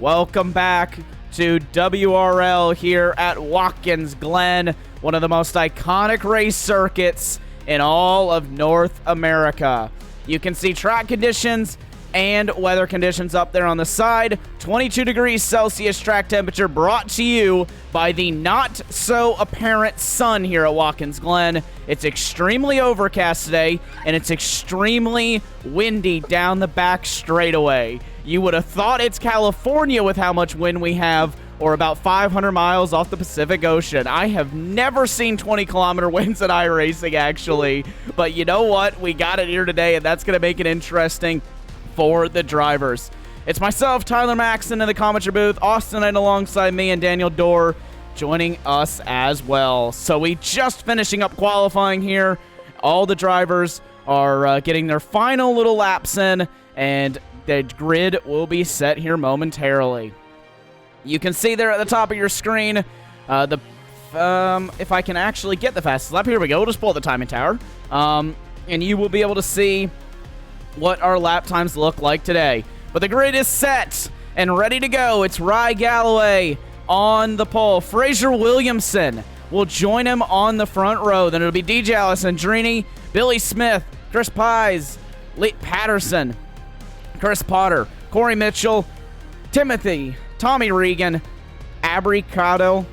Welcome back to WRL here at Watkins, Glen, one of the most iconic race circuits in all of North America. You can see track conditions and weather conditions up there on the side. 22 degrees Celsius track temperature, brought to you by the not so apparent sun here at Watkins Glen. It's extremely overcast today, and it's extremely windy down the back straightaway. You would have thought it's California with how much wind we have, or about 500 miles off the Pacific Ocean. I have never seen 20-kilometer winds in iRacing, actually. But you know what? We got it here today, and that's going to make it interesting for the drivers. It's myself, Tyler Maxson, in the commentary booth, Austin and alongside me, and Daniel Dorr joining us as well. So we just finishing up qualifying here. All the drivers are getting their final little laps in, and the grid will be set here momentarily. You can see there at the top of your screen, if I can actually get the fastest lap, here we go. We'll just pull up the timing tower, and you will be able to see what our lap times look like today. But the grid is set and ready to go. It's Rye Galloway on the pole. Fraser Williamson will join him on the front row. Then it'll be DJ Alessandrini, Billy Smith, Chris Pies, Lee Patterson, Chris Potter, Corey Mitchell, Tommy Regan, Abri Cotto,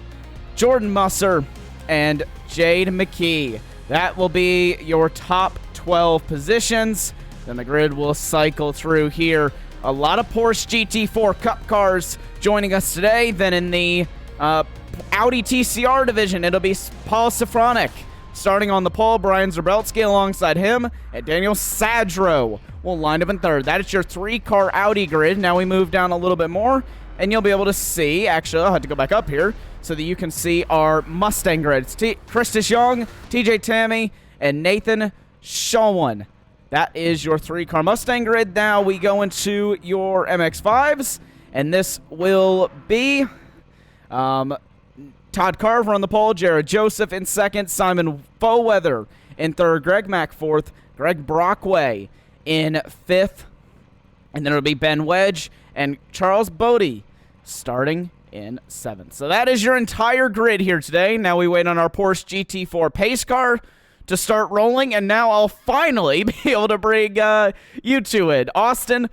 Jordan Musser, and Jade McKee. That will be your top 12 positions. Then the grid will cycle through here. A lot of Porsche GT4 Cup cars joining us today. Then in the Audi TCR division, it'll be Paul Safronic starting on the pole. Brian Zabelski alongside him, and Daniel Sadro will line up in third. That is your three-car Audi grid. Now we move down a little bit more, and you'll be able to see, actually, I'll have to go back up here so that you can see our Mustang grids. Christus Young, TJ Tammy, and Nathan Shawon. That is your three-car Mustang grid. Now we go into your MX-5s, and this will be Todd Carver on the pole, Jared Joseph in second, Simon Foweather in third, Greg Mack fourth, Greg Brockway in fifth, and then it'll be Ben Wedge and Charles Bodie starting in seventh. So that is your entire grid here today. Now we wait on our Porsche GT4 pace car to start rolling, and now I'll finally be able to bring you to it. Austin,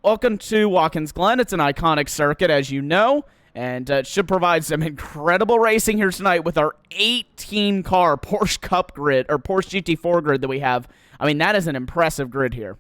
welcome to Watkins Glen. It's an iconic circuit, as you know, and it should provide some incredible racing here tonight with our 18-car Porsche Cup grid, or Porsche GT4 grid that we have. I mean, that is an impressive grid here.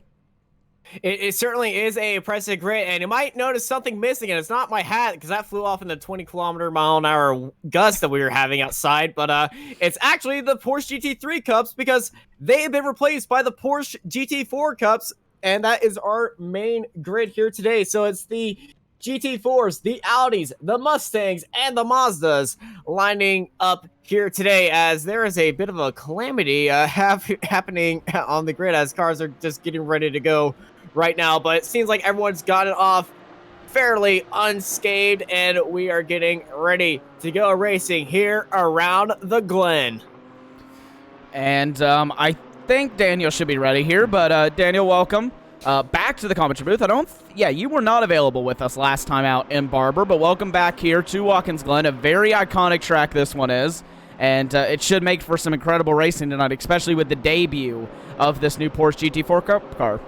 It certainly is a impressive grid, and you might notice something missing, and it's not my hat, because that flew off in the 20-kilometer-mile-an-hour gust that we were having outside, but it's actually the Porsche GT3 Cups, because they have been replaced by the Porsche GT4 Cups, and that is our main grid here today. So it's the GT4s, the Audis, the Mustangs, and the Mazdas lining up here today, as there is a bit of a calamity happening on the grid as cars are just getting ready to go right now, but it seems like everyone's gotten off fairly unscathed, and we are getting ready to go racing here around the Glen. And I think Daniel should be ready here, but Daniel, welcome back to the commentary booth. You were not available with us last time out in Barber, but welcome back here to Watkins Glen. A very iconic track this one is, and it should make for some incredible racing tonight, especially with the debut of this new Porsche GT4 Cup car.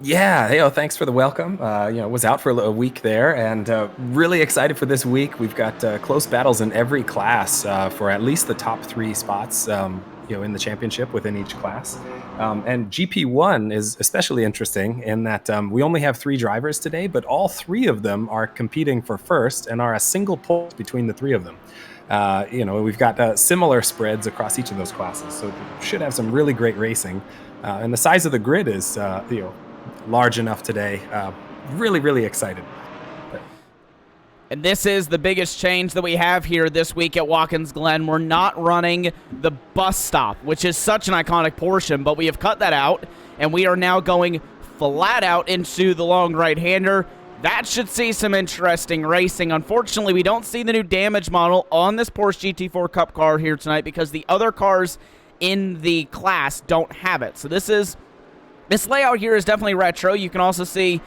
Yeah, hey, thanks for the welcome. Was out for a week there, and really excited for this week. We've got close battles in every class for at least the top 3 spots, in the championship within each class. And GP1 is especially interesting in that we only have 3 drivers today, but all 3 of them are competing for first and are a single point between the 3 of them. We've got similar spreads across each of those classes, so should have some really great racing. And the size of the grid is, large enough today. Really, really excited. And this is the biggest change that we have here this week at Watkins Glen. We're not running the bus stop, which is such an iconic portion, but we have cut that out, and we are now going flat out into the long right-hander. That should see some interesting racing. Unfortunately, we don't see the new damage model on this Porsche GT4 Cup car here tonight because the other cars in the class don't have it. So this layout here is definitely retro. You can also see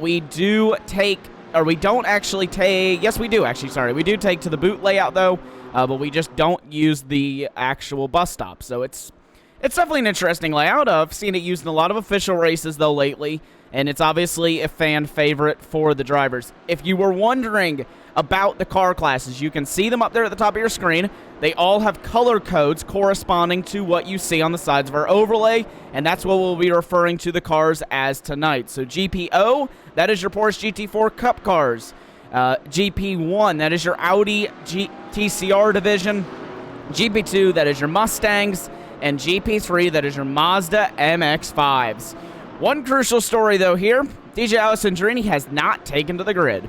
we do take or we don't actually take, yes we do actually, sorry, we do take to the boot layout though, but we just don't use the actual bus stop. So it's definitely an interesting layout. I've seen it used in a lot of official races though lately, and it's obviously a fan favorite for the drivers. If you were wondering about the car classes, you can see them up there at the top of your screen. They all have color codes corresponding to what you see on the sides of our overlay, and that's what we'll be referring to the cars as tonight. So GPO, that is your Porsche GT4 Cup cars. GP1, that is your Audi TCR division. GP2, that is your Mustangs. And GP3, that is your Mazda MX-5s. One crucial story, though, here. DJ Alessandrini has not taken to the grid.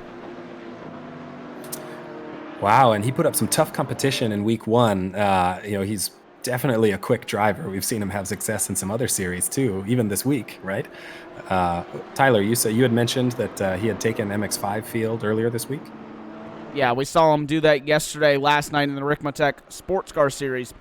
Wow, and he put up some tough competition in week 1. He's definitely a quick driver. We've seen him have success in some other series, too, even this week, right? Tyler, you had mentioned that he had taken MX-5 field earlier this week? Yeah, we saw him do that last night in the Rikmatech Sports Car Series.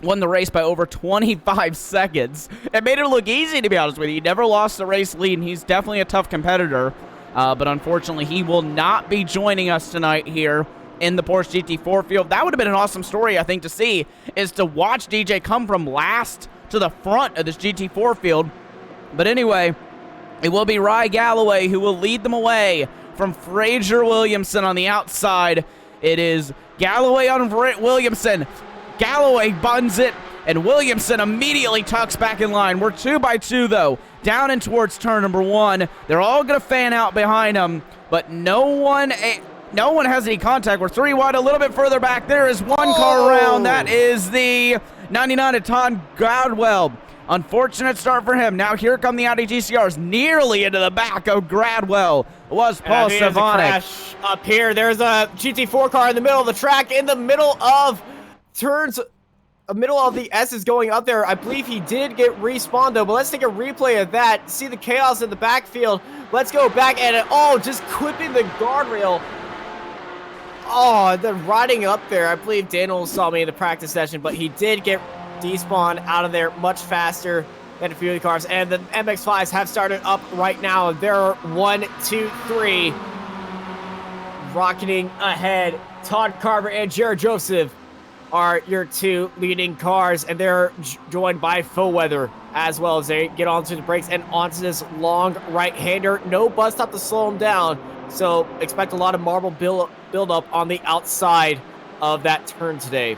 Won the race by over 25 seconds. It made it look easy, to be honest with you. He never lost the race lead, and he's definitely a tough competitor. But unfortunately, he will not be joining us tonight here in the Porsche GT4 field. That would have been an awesome story, I think, to see, is to watch DJ come from last to the front of this GT4 field. But anyway, it will be Rye Galloway who will lead them away from Fraser Williamson on the outside. It is Galloway on Williamson. Galloway buns it, and Williamson immediately tucks back in line. We're 2 by 2, though, down and towards turn number 1. They're all going to fan out behind him, but no one has any contact. We're 3 wide, a little bit further back. There is one car around. That is the 99 of Todd Gradwell. Unfortunate start for him. Now here come the Audi GCRs, nearly into the back of Gradwell. It was Paul Savanek. Up here, there's a GT4 car in the middle of the track, in the middle of turns, middle of the S is going up there. I believe he did get respawned though, but let's take a replay of that. See the chaos in the backfield. Let's go back at it. Oh, just clipping the guardrail. Oh, they're riding up there. I believe Daniel saw me in the practice session, but he did get despawned out of there much faster than a few of the cars. And the MX-5s have started up right now. They're 1, 2, 3. Rocketing ahead. Todd Carver and Jared Joseph are your 2 leading cars, and they're joined by Foweather as well as they get onto the brakes and onto this long right-hander. No bus stop to slow them down, so expect a lot of marble build up on the outside of that turn today.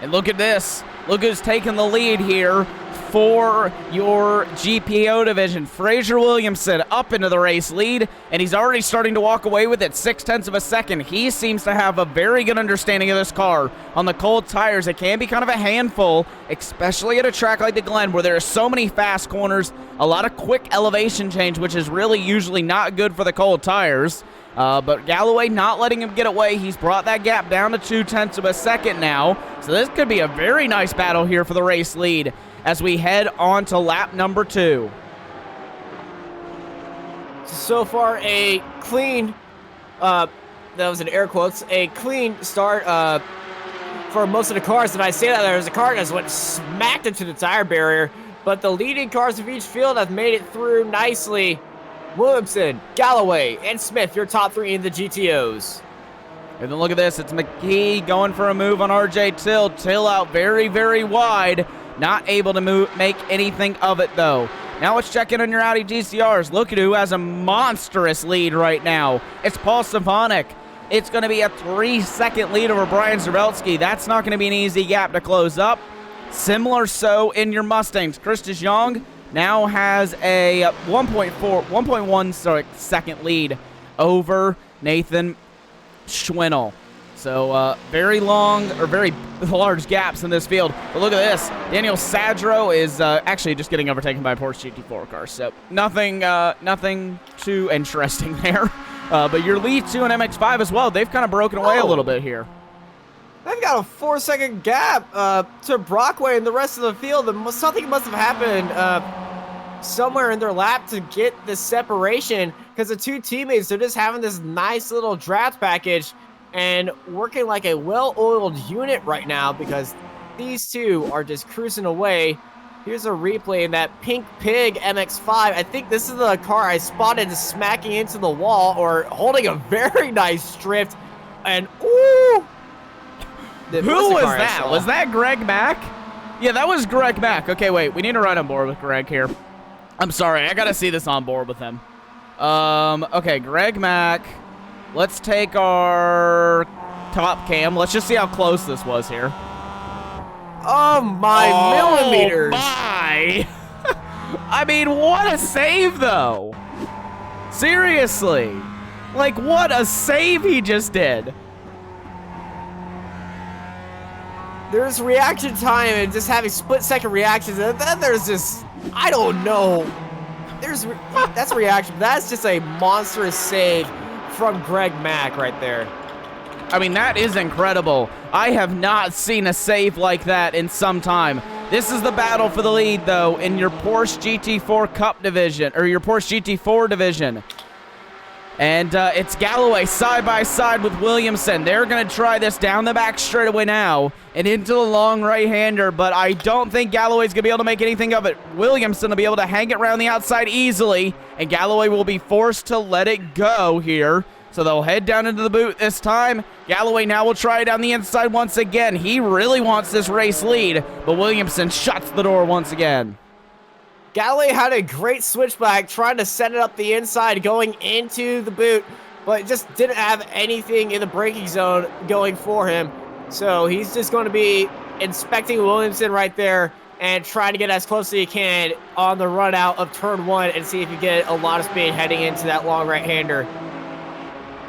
And look at this. Look who's taking the lead here for your GPO division. Fraser Williamson up into the race lead, and he's already starting to walk away with it 0.6 of a second. He seems to have a very good understanding of this car. On the cold tires, it can be kind of a handful, especially at a track like the Glen, where there are so many fast corners, a lot of quick elevation change, which is really usually not good for the cold tires. But Galloway not letting him get away. He's brought that gap down to 0.2 of a second now. So this could be a very nice battle here for the race lead as we head on to lap number 2. So far, a clean, that was in air quotes, a clean start for most of the cars. And I say that there's a car that just went smacked into the tire barrier, but the leading cars of each field have made it through nicely. Williamson, Galloway, and Smith, your top 3 in the GTOs. And then look at this. It's McKee going for a move on RJ Till. Till out very, very wide. Not able to make anything of it, though. Now let's check in on your Audi GCRs. Look at who has a monstrous lead right now. It's Paul Savanek. It's going to be a 3-second lead over Brian Zabelski. That's not going to be an easy gap to close up. Similar so in your Mustangs. Chris DeJong now has a 1.1 second lead over Nathan Schwinnel. So very long or very large gaps in this field. But look at this. Daniel Sadro is actually just getting overtaken by a Porsche GT4 car. So nothing too interesting there. But your lead 2 and MX-5 as well. They've kind of broken away a little bit here. They've got a 4-second gap to Brockway and the rest of the field. Something must have happened somewhere in their lap to get this separation, because the 2 teammates are just having this nice little draft package and working like a well-oiled unit right now, because these 2 are just cruising away Here's a replay in that Pink Pig MX-5. I think this is the car I spotted smacking into the wall or holding a very nice drift. And, ooh! Who was that? Was that Greg Mack? Yeah, that was Greg Mack. Okay, wait. We need to ride on board with Greg here. I'm sorry. I got to see this on board with him. Okay, Greg Mack. Let's take our top cam. Let's just see how close this was here. Oh, my millimeters. My. I mean, what a save, though. Seriously. Like, what a save he just did. There's reaction time and just having split-second reactions, and then there's just, I don't know. That's reaction. That's just a monstrous save from Greg Mack right there. I mean, that is incredible. I have not seen a save like that in some time. This is the battle for the lead, though, in your Porsche GT4 Cup division, or your Porsche GT4 division. And it's Galloway side by side with Williamson. They're going to try this down the back straightaway now and into the long right-hander, but I don't think Galloway's going to be able to make anything of it. Williamson will be able to hang it around the outside easily, and Galloway will be forced to let it go here. So they'll head down into the boot this time. Galloway now will try down the inside once again. He really wants this race lead, but Williamson shuts the door once again. Galloway had a great switchback trying to set it up the inside going into the boot, but just didn't have anything in the braking zone going for him. So he's just going to be inspecting Williamson right there and trying to get as close as he can on the run out of turn 1 and see if you get a lot of speed heading into that long right-hander.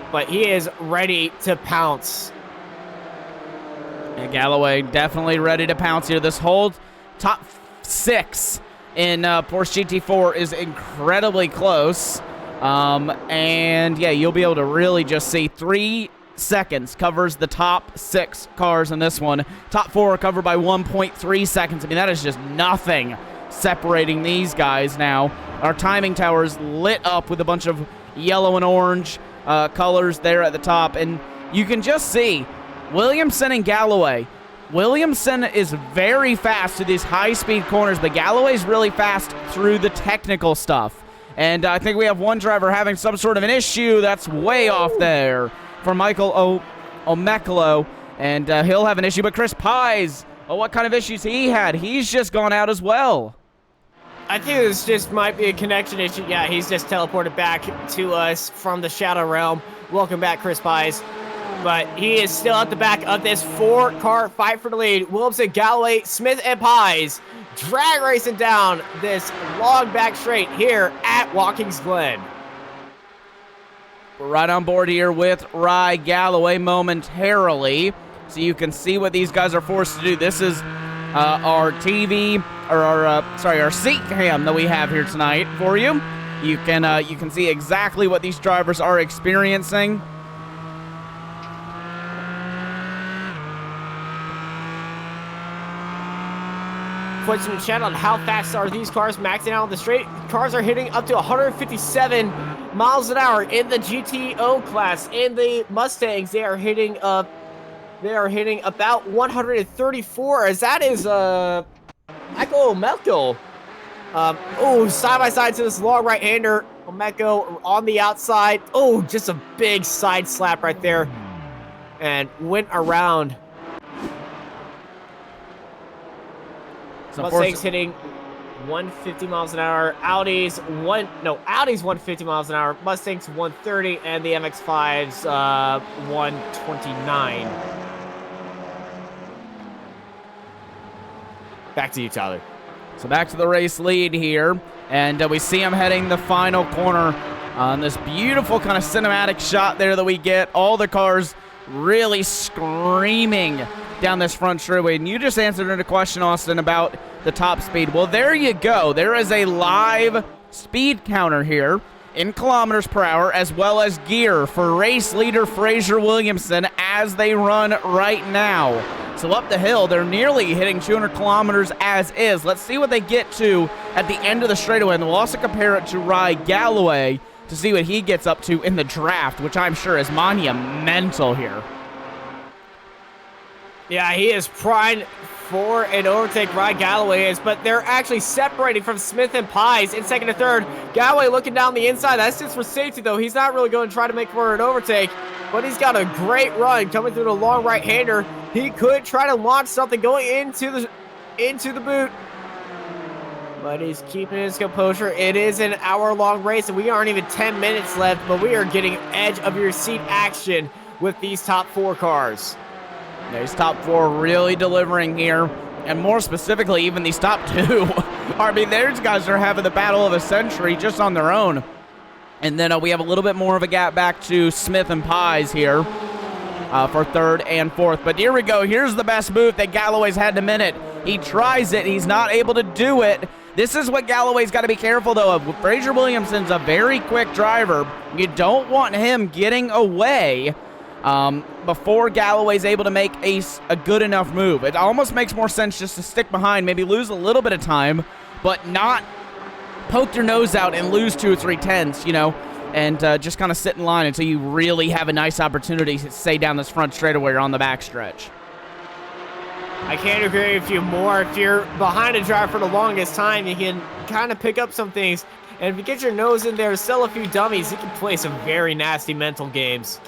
But he is ready to pounce. Yeah, Galloway definitely ready to pounce here. This whole top 6 in Porsche GT4 is incredibly close. And yeah, you'll be able to really just see 3 seconds covers the top 6 cars in this one. Top 4 are covered by 1.3 seconds. I mean, that is just nothing separating these guys now. Our timing tower is lit up with a bunch of yellow and orange colors there at the top. And you can just see Williamson and Galloway. Williamson is very fast to these high-speed corners, but Galloway's really fast through the technical stuff. And I think we have one driver having some sort of an issue that's way off there for Michael Omeklo, and he'll have an issue. But Chris Pies, what kind of issues he had? He's just gone out as well. I think this just might be a connection issue. Yeah, he's just teleported back to us from the Shadow Realm. Welcome back, Chris Pies. But he is still at the back of this 4-car fight for the lead. Williamson, Galloway, Smith, and Pies drag racing down this long back straight here at Watkins Glen. We're right on board here with Rye Galloway momentarily, so you can see what these guys are forced to do. This is our TV, or our seat cam that we have here tonight for you. You can see exactly what these drivers are experiencing. Question in chat on how fast are these cars maxing out on the straight. Cars are hitting up to 157 miles an hour in the GTO class. In the Mustangs, they are hitting about 134. As that is Michael Omeklo. Side by side to this long right-hander. Omeklo on the outside. Oh, just a big side slap right there, and went around. Mustangs hitting 150 miles an hour. Audi's 150 miles an hour. Mustangs 130, and the MX-5's 129. Back to you, Tyler. So back to the race lead here, and we see him heading the final corner on this beautiful kind of cinematic shot there that we get. All the cars really screaming down this front straightaway. And you just answered a question, Austin, about the top speed. Well, there you go. There is a live speed counter here in kilometers per hour, as well as gear for race leader Fraser Williamson as they run right now. So up the hill, they're nearly hitting 200 kilometers as is. Let's see what they get to at the end of the straightaway, and we'll also compare it to Rye Galloway to see what he gets up to in the draft, which I'm sure is monumental here. Yeah, he is primed for an overtake. Ryan Galloway is, but they're actually separating from Smith and Pies in second and third. Galloway looking down the inside. That's just for safety, though. He's not really going to try to make for an overtake, but he's got a great run coming through the long right-hander. He could try to launch something going into the boot, but he's keeping his composure. It is an hour-long race, and we aren't even 10 minutes left, but we are getting edge-of-your-seat action with these top 4 cars. Yeah, these top 4 really delivering here, and more specifically, even these top 2. I mean, these guys are having the battle of a century just on their own. And then we have a little bit more of a gap back to Smith and Pies here for 3rd and 4th. But here we go. Here's the best move that Galloway's had in a minute. He tries it. He's not able to do it. This is what Galloway's got to be careful, though, of. Fraser Williamson's a very quick driver. You don't want him getting away before Galloway's able to make a good enough move. It almost makes more sense just to stick behind, maybe lose a little bit of time, but not poke your nose out and lose 2 or 3 tenths, you know, and just kind of sit in line until you really have a nice opportunity to stay down this front straightaway or on the back stretch. I can't agree with you more. If you're behind a driver for the longest time, you can kind of pick up some things, and if you get your nose in there, sell a few dummies, you can play some very nasty mental games.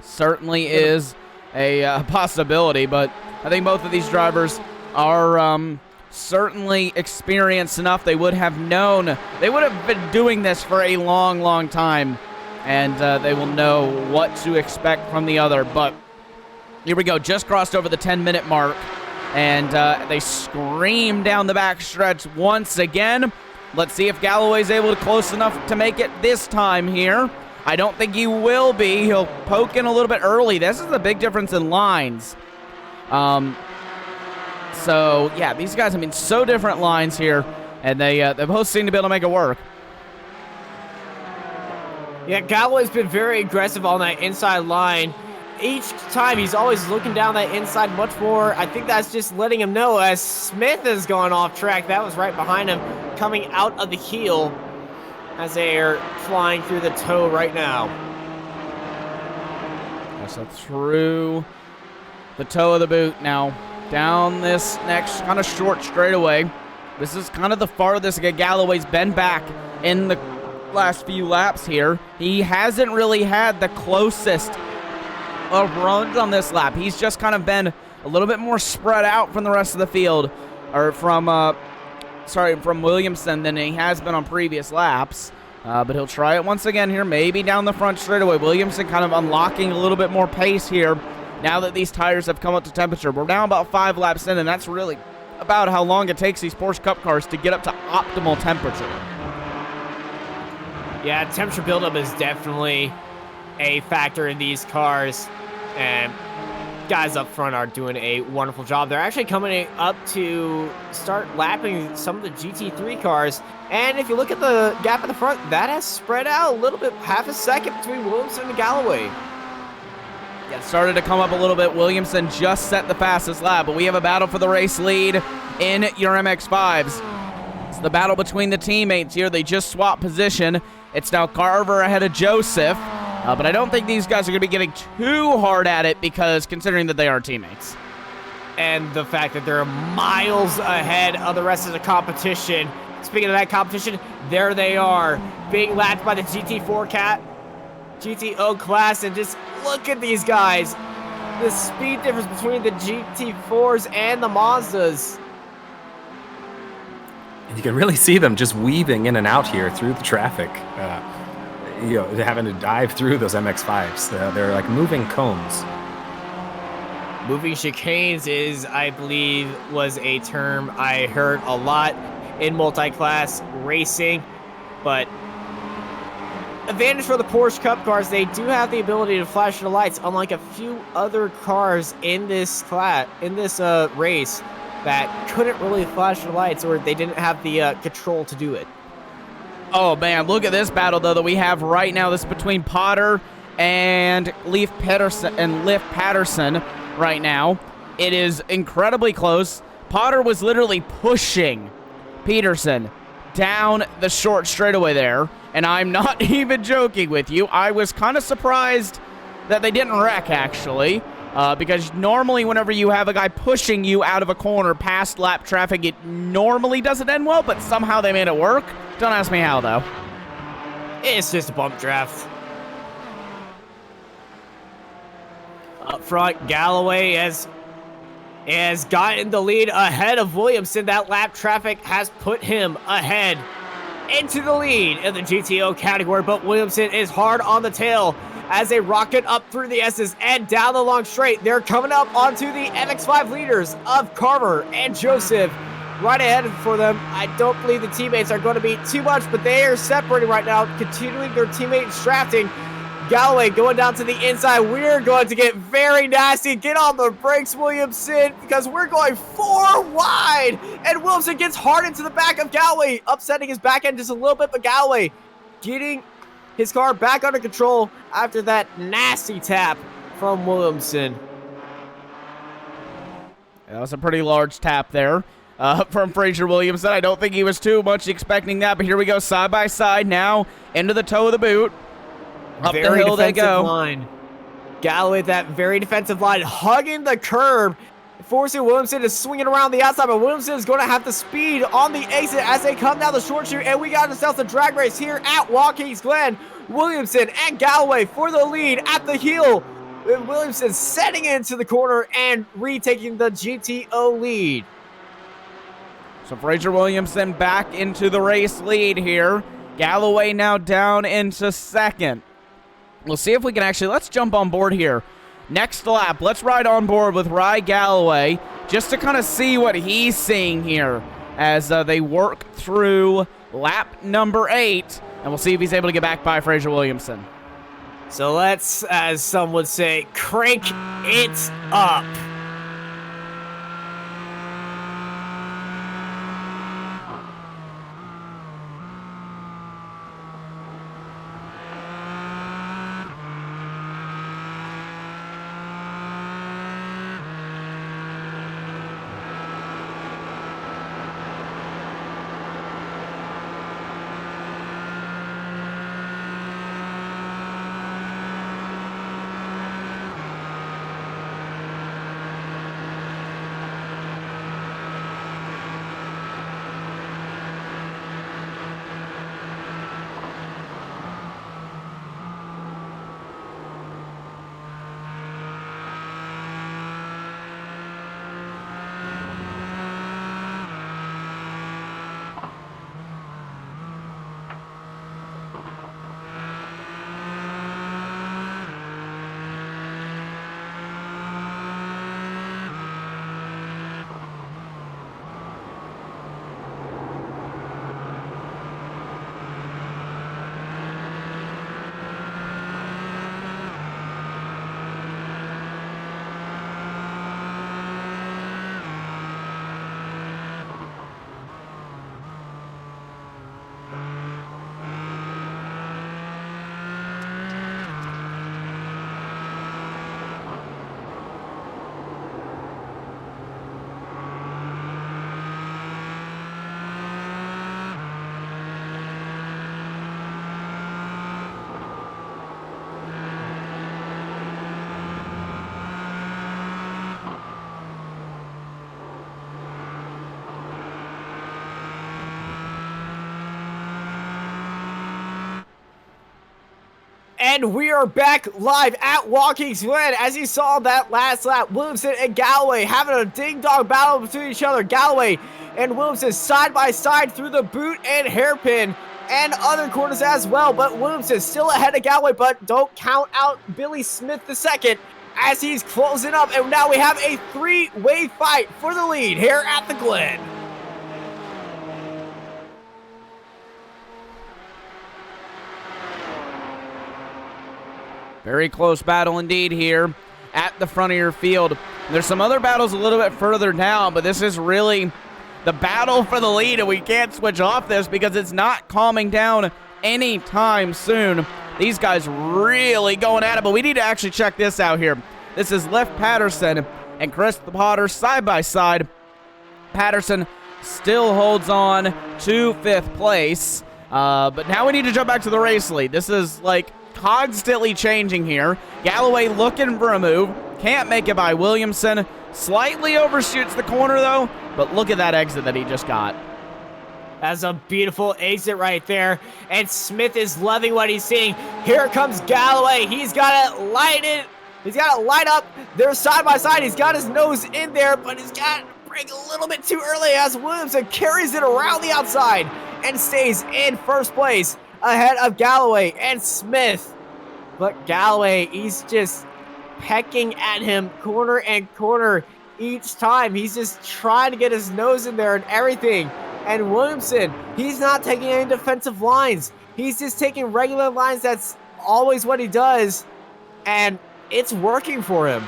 Certainly is a possibility, but I think both of these drivers are certainly experienced enough. They would have known, they would have been doing this for a long, long time, and they will know what to expect from the other. But here we go, just crossed over the 10-minute mark, and they scream down the back stretch once again. Let's see if Galloway's able to close enough to make it this time here. I don't think he will be. He'll poke in a little bit early. This is the big difference in lines. So, yeah, these guys, I mean, so different lines here, and they both seem to be able to make it work. Yeah, Galloway's been very aggressive on that inside line. Each time he's always looking down that inside much more. I think that's just letting him know as Smith has gone off track. That was right behind him, coming out of the heel as they are flying through the toe right now. So through the toe of the boot now, down this next kind of short straightaway. This is kind of the farthest Galloway's been back in the last few laps here. He hasn't really had the closest of runs on this lap. He's just kind of been a little bit more spread out from the rest of the field, or from Williamson than he has been on previous laps. But he'll try it once again here, maybe down the front straightaway. Williamson kind of unlocking a little bit more pace here now that these tires have come up to temperature. We're now about 5 laps in, and that's really about how long it takes these Porsche Cup cars to get up to optimal temperature. Yeah, temperature buildup is definitely a factor in these cars, and guys up front are doing a wonderful job. They're actually coming up to start lapping some of the GT3 cars, and if you look at the gap in the front, that has spread out a little bit, half a second between Williamson and Galloway. Yeah, it started to come up a little bit. Williamson just set the fastest lap, but we have a battle for the race lead in your MX-5s. It's the battle between the teammates here. They just swapped position. It's now Carver ahead of Joseph. But I don't think these guys are going to be getting too hard at it, because considering that they are teammates. And the fact that they're miles ahead of the rest of the competition. Speaking of that competition, there they are, being lapped by the GTO class, and just look at these guys. The speed difference between the GT4s and the Mazdas. You can really see them just weaving in and out here through the traffic. You know, having to dive through those MX-5s. They're like moving cones. Moving chicanes is, I believe, was a term I heard a lot in multi-class racing, but advantage for the Porsche Cup cars, they do have the ability to flash the lights, unlike a few other cars in this race that couldn't really flash the lights, or they didn't have the control to do it. Oh, man, look at this battle, though, that we have right now. This is between Potter and Leif Patterson right now. It is incredibly close. Potter was literally pushing Peterson down the short straightaway there, and I'm not even joking with you. I was kind of surprised that they didn't wreck, actually. Because normally whenever you have a guy pushing you out of a corner past lap traffic, it normally doesn't end well, but somehow they made it work. Don't ask me how, though. It's just a bump draft. Up front, Galloway has gotten the lead ahead of Williamson. That lap traffic has put him ahead into the lead in the GTO category, but Williamson is hard on the tail as they rocket up through the S's and down the long straight. They're coming up onto the MX5 leaders of Carver and Joseph. Right ahead for them. I don't believe the teammates are going to be too much, but they are separating right now, continuing their teammate drafting. Galloway going down to the inside. We're going to get very nasty. Get on the brakes, Williamson, because we're going 4 wide. And Williamson gets hard into the back of Galloway, upsetting his back end just a little bit, but Galloway getting his car back under control after that nasty tap from Williamson. That was a pretty large tap there from Fraser Williamson. I don't think he was too much expecting that, but here we go, side by side now, into the toe of the boot. Up the hill they go. Line. Galloway, that very defensive line, hugging the curb, forcing Williamson to swing it around the outside, but Williamson is going to have the speed on the exit as they come down the short chute, and we got ourselves a drag race here at Watkins Glen. Williamson and Galloway for the lead at the heel, with Williamson setting into the corner and retaking the GTO lead. So Fraser Williamson back into the race lead here. Galloway now down into second. We'll see if we can actually, let's jump on board here. Next lap, let's ride on board with Rye Galloway just to kind of see what he's seeing here as they work through lap number 8. And we'll see if he's able to get back by Fraser Williamson. So let's, as some would say, crank it up. And we are back live at Watkins Glen. As you saw that last lap, Williamson and Galloway having a ding-dong battle between each other. Galloway and Williamson side by side through the boot and hairpin and other corners as well. But Williamson still ahead of Galloway, but don't count out Billy Smith II as he's closing up. And now we have a 3-way fight for the lead here at the Glen. Very close battle indeed here at the front of your field. There's some other battles a little bit further down, but this is really the battle for the lead, and we can't switch off this because it's not calming down anytime soon. These guys really going at it, but we need to actually check this out here. This is Leif Patterson and Chris the Potter side by side. Patterson still holds on to 5th place. But now we need to jump back to the race lead. This is like constantly changing here. Galloway looking for a move. Can't make it by Williamson. Slightly overshoots the corner though, but look at that exit that he just got. That's a beautiful exit right there. And Smith is loving what he's seeing. Here comes Galloway. He's got to light it. He's got to light up. They're side by side. He's got his nose in there, but he's got to break a little bit too early as Williamson carries it around the outside and stays in first place ahead of Galloway and Smith. But Galloway, he's just pecking at him corner and corner each time. He's just trying to get his nose in there and everything. And Williamson, he's not taking any defensive lines. He's just taking regular lines. That's always what he does. And it's working for him.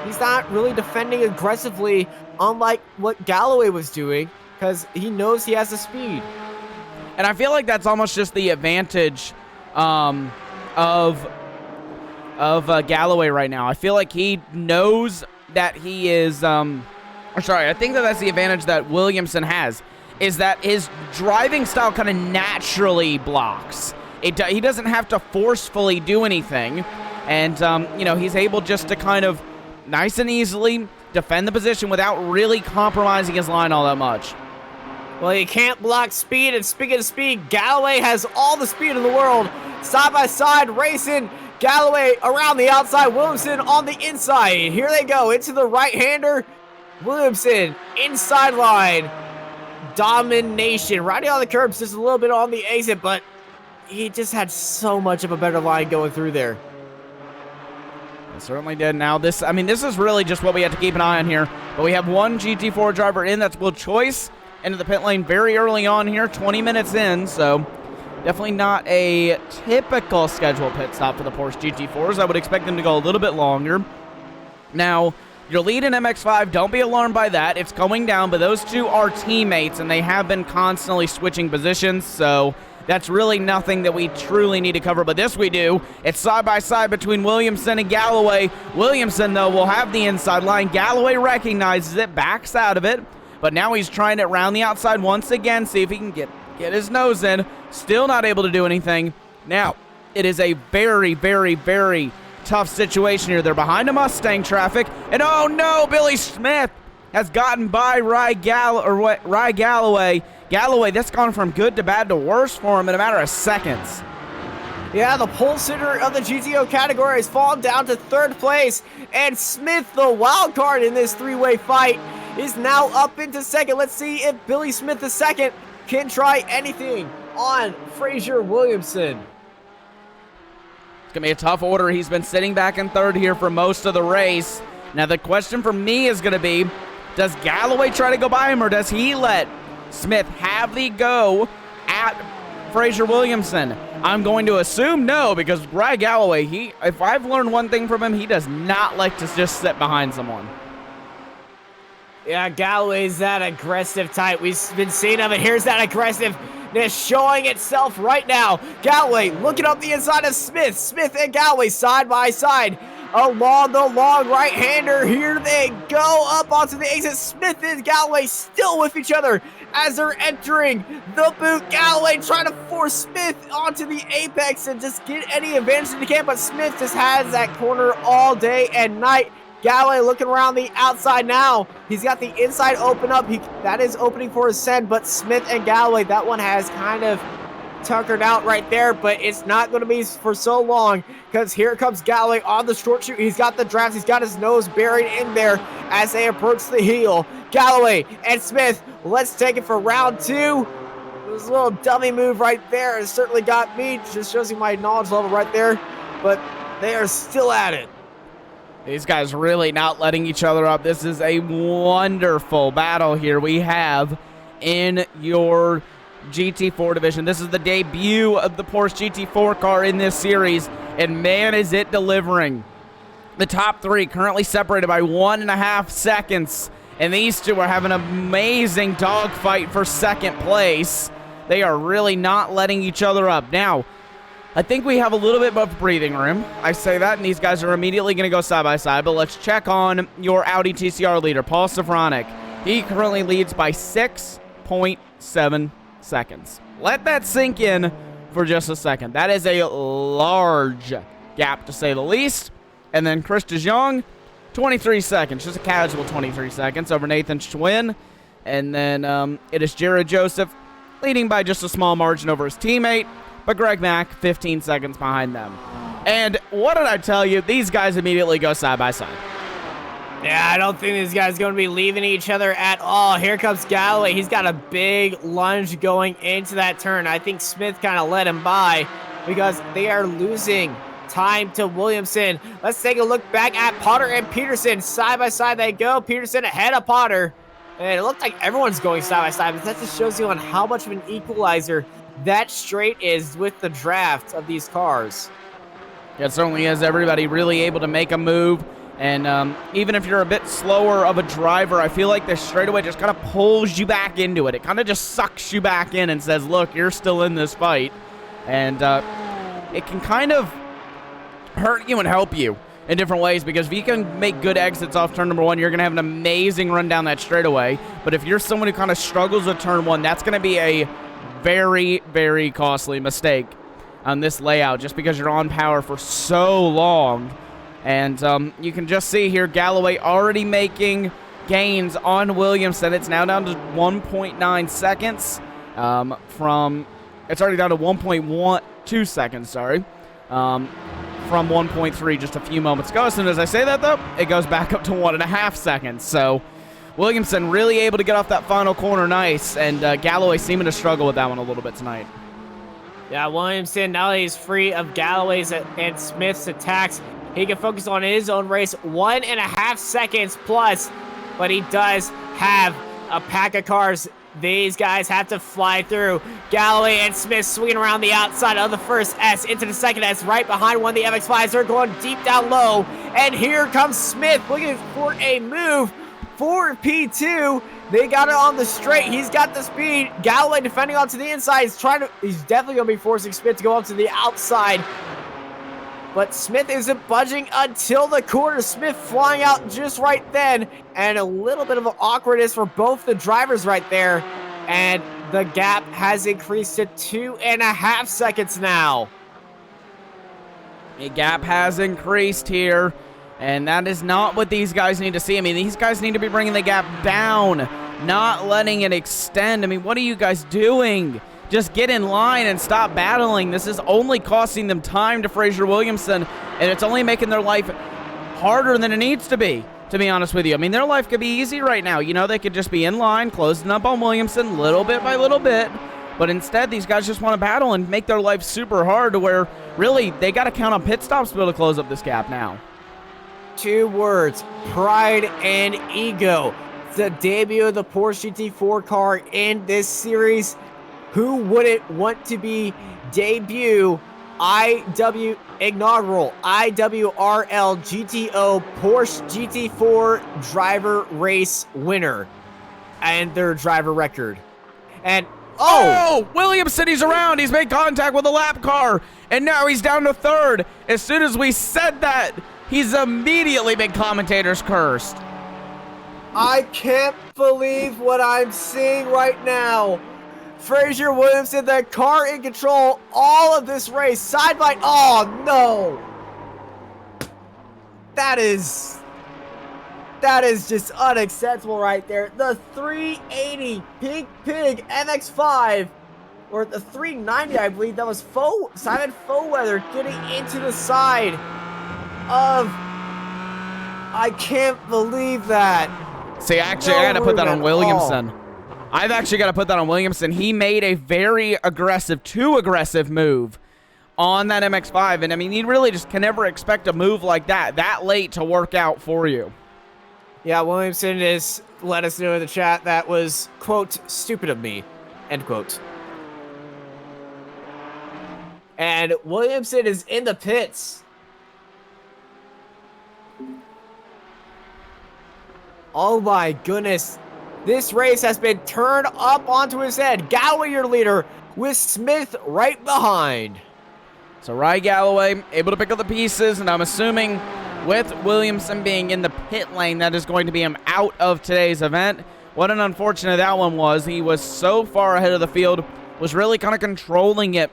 He's not really defending aggressively, unlike what Galloway was doing, because he knows he has the speed. And I feel like that's almost just the advantage of Galloway right now. I feel like he knows that he is... I think that's the advantage that Williamson has, is that his driving style kind of naturally blocks. He doesn't have to forcefully do anything, and, he's able just to kind of nice and easily defend the position without really compromising his line all that much. Well, you can't block speed, and speaking of speed, Galloway has all the speed in the world. Side by side, racing. Galloway around the outside, Williamson on the inside. Here they go, into the right-hander. Williamson, inside line, domination. Riding on the curbs, just a little bit on the exit, but he just had so much of a better line going through there. It certainly did. Now, this is really just what we have to keep an eye on here. But we have one GT4 driver in. That's Will Choice into the pit lane very early on here, 20 minutes in, so definitely not a typical scheduled pit stop for the Porsche GT4s. I would expect them to go a little bit longer. Now, your lead in MX-5, don't be alarmed by that. It's going down, but those two are teammates, and they have been constantly switching positions, so that's really nothing that we truly need to cover, but this we do. It's side-by-side between Williamson and Galloway. Williamson, though, will have the inside line. Galloway recognizes it, backs out of it, but now he's trying it around the outside once again, see if he can get his nose in. Still not able to do anything. Now, it is a very, very, very tough situation here. They're behind a Mustang traffic, and oh no, Billy Smith has gotten by Rye Galloway. Galloway, that's gone from good to bad to worse for him in a matter of seconds. Yeah, the pole sitter of the GTO category has fallen down to third place, and Smith, the wild card in this three-way fight, is now up into second. Let's see if Billy Smith II can try anything on Fraser Williamson. It's going to be a tough order. He's been sitting back in third here for most of the race. Now, the question for me is going to be, does Galloway try to go by him, or does he let Smith have the go at Fraser Williamson? I'm going to assume no, because Rye Galloway, if I've learned one thing from him, he does not like to just sit behind someone. Yeah, Galloway's that aggressive type. We've been seeing him, and here's that aggressiveness showing itself right now. Galloway looking up the inside of Smith. Smith and Galloway side by side along the long right-hander. Here they go up onto the exit. Smith and Galloway still with each other as they're entering the boot. Galloway trying to force Smith onto the apex and just get any advantage that he can, but Smith just has that corner all day and night. Galloway looking around the outside now. He's got the inside open up. That is opening for his send, but Smith and Galloway, that one has kind of tuckered out right there, but it's not going to be for so long, because here comes Galloway on the short shoot. He's got the drafts. He's got his nose buried in there as they approach the heel. Galloway and Smith, let's take it for round two. This little dummy move right there has certainly got me. Just shows you my knowledge level right there, but they are still at it. These guys really not letting each other up. This is a wonderful battle here we have in your GT4 division. This is the debut of the Porsche GT4 car in this series, and man, is it delivering. The top three currently separated by 1.5 seconds, and these two are having an amazing dogfight for second place. They are really not letting each other up. Now, I think we have a little bit of breathing room. I say that, and these guys are immediately going to go side by side, but let's check on your Audi TCR leader, Paul Safronic. He currently leads by 6.7 seconds. Let that sink in for just a second. That is a large gap, to say the least. And then Chris DeJong, 23 seconds, just a casual 23 seconds over Nathan Schwinn. And then it is Jared Joseph leading by just a small margin over his teammate, but Greg Mack 15 seconds behind them. And what did I tell you? These guys immediately go side by side. Yeah, I don't think these guys are going to be leaving each other at all. Here comes Galloway. He's got a big lunge going into that turn. I think Smith kind of let him by because they are losing time to Williamson. Let's take a look back at Potter and Peterson. Side by side they go. Peterson ahead of Potter. And it looked like everyone's going side by side, but that just shows you on how much of an equalizer that straight is with the draft of these cars. Yeah, it certainly is. Everybody really able to make a move. And even if you're a bit slower of a driver, I feel like this straightaway just kind of pulls you back into it. It kind of just sucks you back in and says, look, you're still in this fight. And it can kind of hurt you and help you in different ways, because if you can make good exits off turn number 1, you're going to have an amazing run down that straightaway. But if you're someone who kind of struggles with turn 1, that's going to be a very, very costly mistake on this layout, just because you're on power for so long. And you can just see here, Galloway already making gains on Williamson. It's now down to 1.9 seconds it's already down to 1.12 seconds, sorry, from 1.3 just a few moments ago. As soon as I say that, though, it goes back up to 1.5 seconds. So Williamson really able to get off that final corner nice, and Galloway seeming to struggle with that one a little bit tonight. Yeah, Williamson, now that he's free of Galloway's and Smith's attacks, he can focus on his own race, 1.5 seconds plus, but he does have a pack of cars these guys have to fly through. Galloway and Smith swinging around the outside of the first S into the second S, right behind one of the MX-5s. They're going deep down low, and here comes Smith looking for a move for P2. They got it on the straight. He's got the speed. Galloway defending onto the inside. He's definitely going to be forcing Smith to go up to the outside. But Smith isn't budging until the corner. Smith flying out just right then. And a little bit of an awkwardness for both the drivers right there. And the gap has increased to 2.5 seconds now. The gap has increased here. And that is not what these guys need to see. I mean, these guys need to be bringing the gap down, not letting it extend. I mean, what are you guys doing? Just get in line and stop battling. This is only costing them time to Fraser Williamson, and it's only making their life harder than it needs to be honest with you. I mean, their life could be easy right now. You know, they could just be in line, closing up on Williamson little bit by little bit, but instead, these guys just want to battle and make their life super hard to where, really, they got to count on pit stops to be able to close up this gap now. 2 words, pride and ego. It's the debut of the Porsche GT4 car in this series. Who wouldn't want to be inaugural iWRL GTO Porsche GT4 driver race winner and their driver record? And oh, Williamson, he's around. He's made contact with a lap car, and now he's down to 3rd. As soon as we said that, he's immediately been commentators cursed. I can't believe what I'm seeing right now. Fraser Williamson, the car in control all of this race, side by, oh no. That is just unacceptable right there. The 380 Pink Pig MX-5, or the 390, I believe, that was Simon Foweather getting into the side of, I can't believe that. See, actually, I got to put that on Williamson. I've actually got to put that on Williamson. He made a very too aggressive move on that MX-5. And, I mean, you really just can never expect a move like that late to work out for you. Yeah, Williamson has let us know in the chat that was, quote, stupid of me, end quote. And Williamson is in the pits. Oh my goodness. This race has been turned up onto his head. Galloway, your leader, with Smith right behind. So Rye Galloway able to pick up the pieces, and I'm assuming with Williamson being in the pit lane, that is going to be him out of today's event. what an unfortunate that one was. He was so far ahead of the field, was really kind of controlling it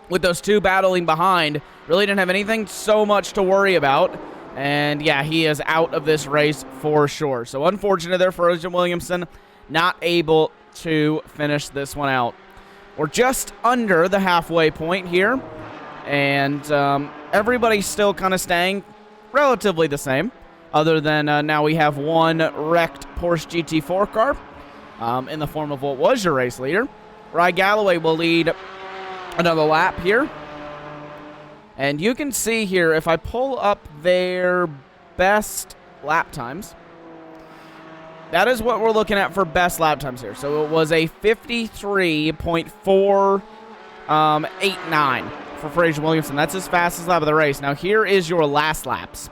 with those two battling behind. Really didn't have anything so much to worry about. And yeah, he is out of this race for sure. So unfortunate there for Agent Williamson, not able to finish this one out. We're just under the halfway point here, and everybody's still kind of staying relatively the same, other than now we have one wrecked Porsche GT4 car in the form of what was your race leader. Rye Galloway will lead another lap here. And you can see here, if I pull up their best lap times, that is what we're looking at for best lap times here. So it was a 53.489 for Fraser Williamson. That's his fastest lap of the race. Now here is your last laps.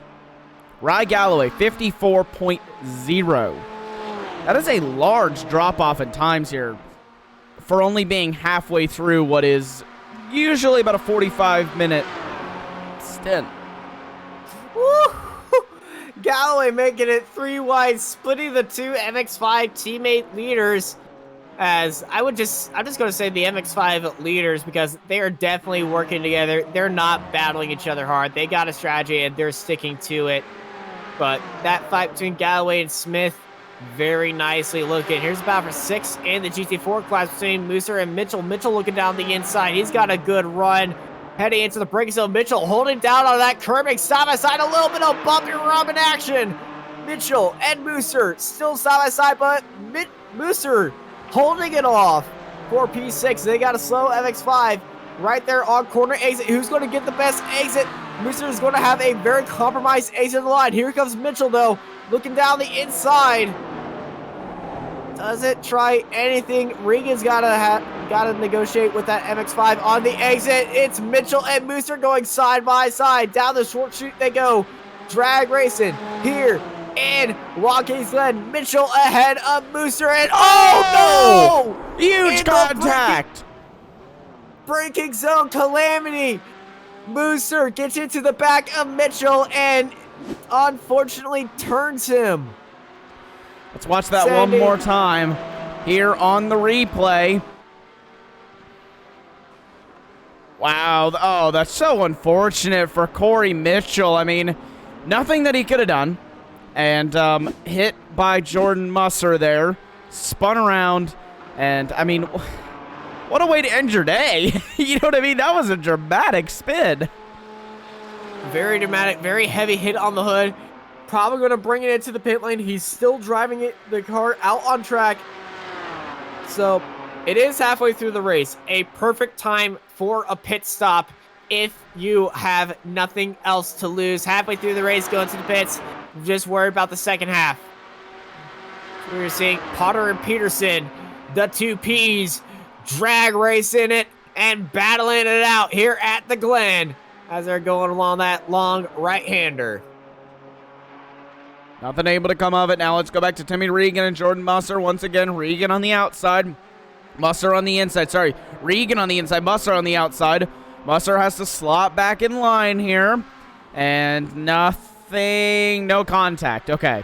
Rye Galloway, 54.0. That is a large drop-off in times here for only being halfway through what is usually about a 45-minute stint. Woo! Galloway making it 3 wide, splitting the two MX-5 teammate leaders. As I'm just going to say the MX-5 leaders, because they are definitely working together. They're not battling each other hard. They got a strategy and they're sticking to it. But that fight between Galloway and Smith, very nicely looking. Here's a battle for 6 in the GT4 class between Mooser and Mitchell. Mitchell looking down the inside. He's got a good run. Heading into the braking zone, Mitchell holding down on that curbing side by side, a little bit of bumpy rubbing action. Mitchell and Mooser still side by side, but Mooser holding it off for P6. They got a slow MX-5 right there on corner exit. Who's going to get the best exit? Mooser is going to have a very compromised exit of the line. Here comes Mitchell, though, looking down the inside. Doesn't try anything. Regan's gotta negotiate with that MX-5 on the exit. It's Mitchell and Mooser going side by side. Down the short chute they go. Drag racing here in Watkins Glen. Mitchell ahead of Mooser, and oh no! Huge contact! Braking zone calamity. Mooser gets into the back of Mitchell and unfortunately turns him. Let's watch that one more time here on the replay. Wow. Oh, that's so unfortunate for Corey Mitchell. I mean, nothing that he could have done. And hit by Jordan Musser there. Spun around. And, I mean, what a way to end your day. You know what I mean? That was a dramatic spin. Very dramatic, very heavy hit on the hood. Probably going to bring it into the pit lane. He's still driving the car out on track. So it is halfway through the race. A perfect time for a pit stop if you have nothing else to lose. Halfway through the race, going to the pits. Just worry about the second half. So we're seeing Potter and Peterson, the two Ps, drag racing it and battling it out here at the Glen as they're going along that long right-hander. Nothing able to come of it. Now let's go back to Timmy Regan and Jordan Musser. Once again, Regan on the outside. Musser on the inside. Sorry, Regan on the inside. Musser on the outside. Musser has to slot back in line here. And nothing. No contact. Okay.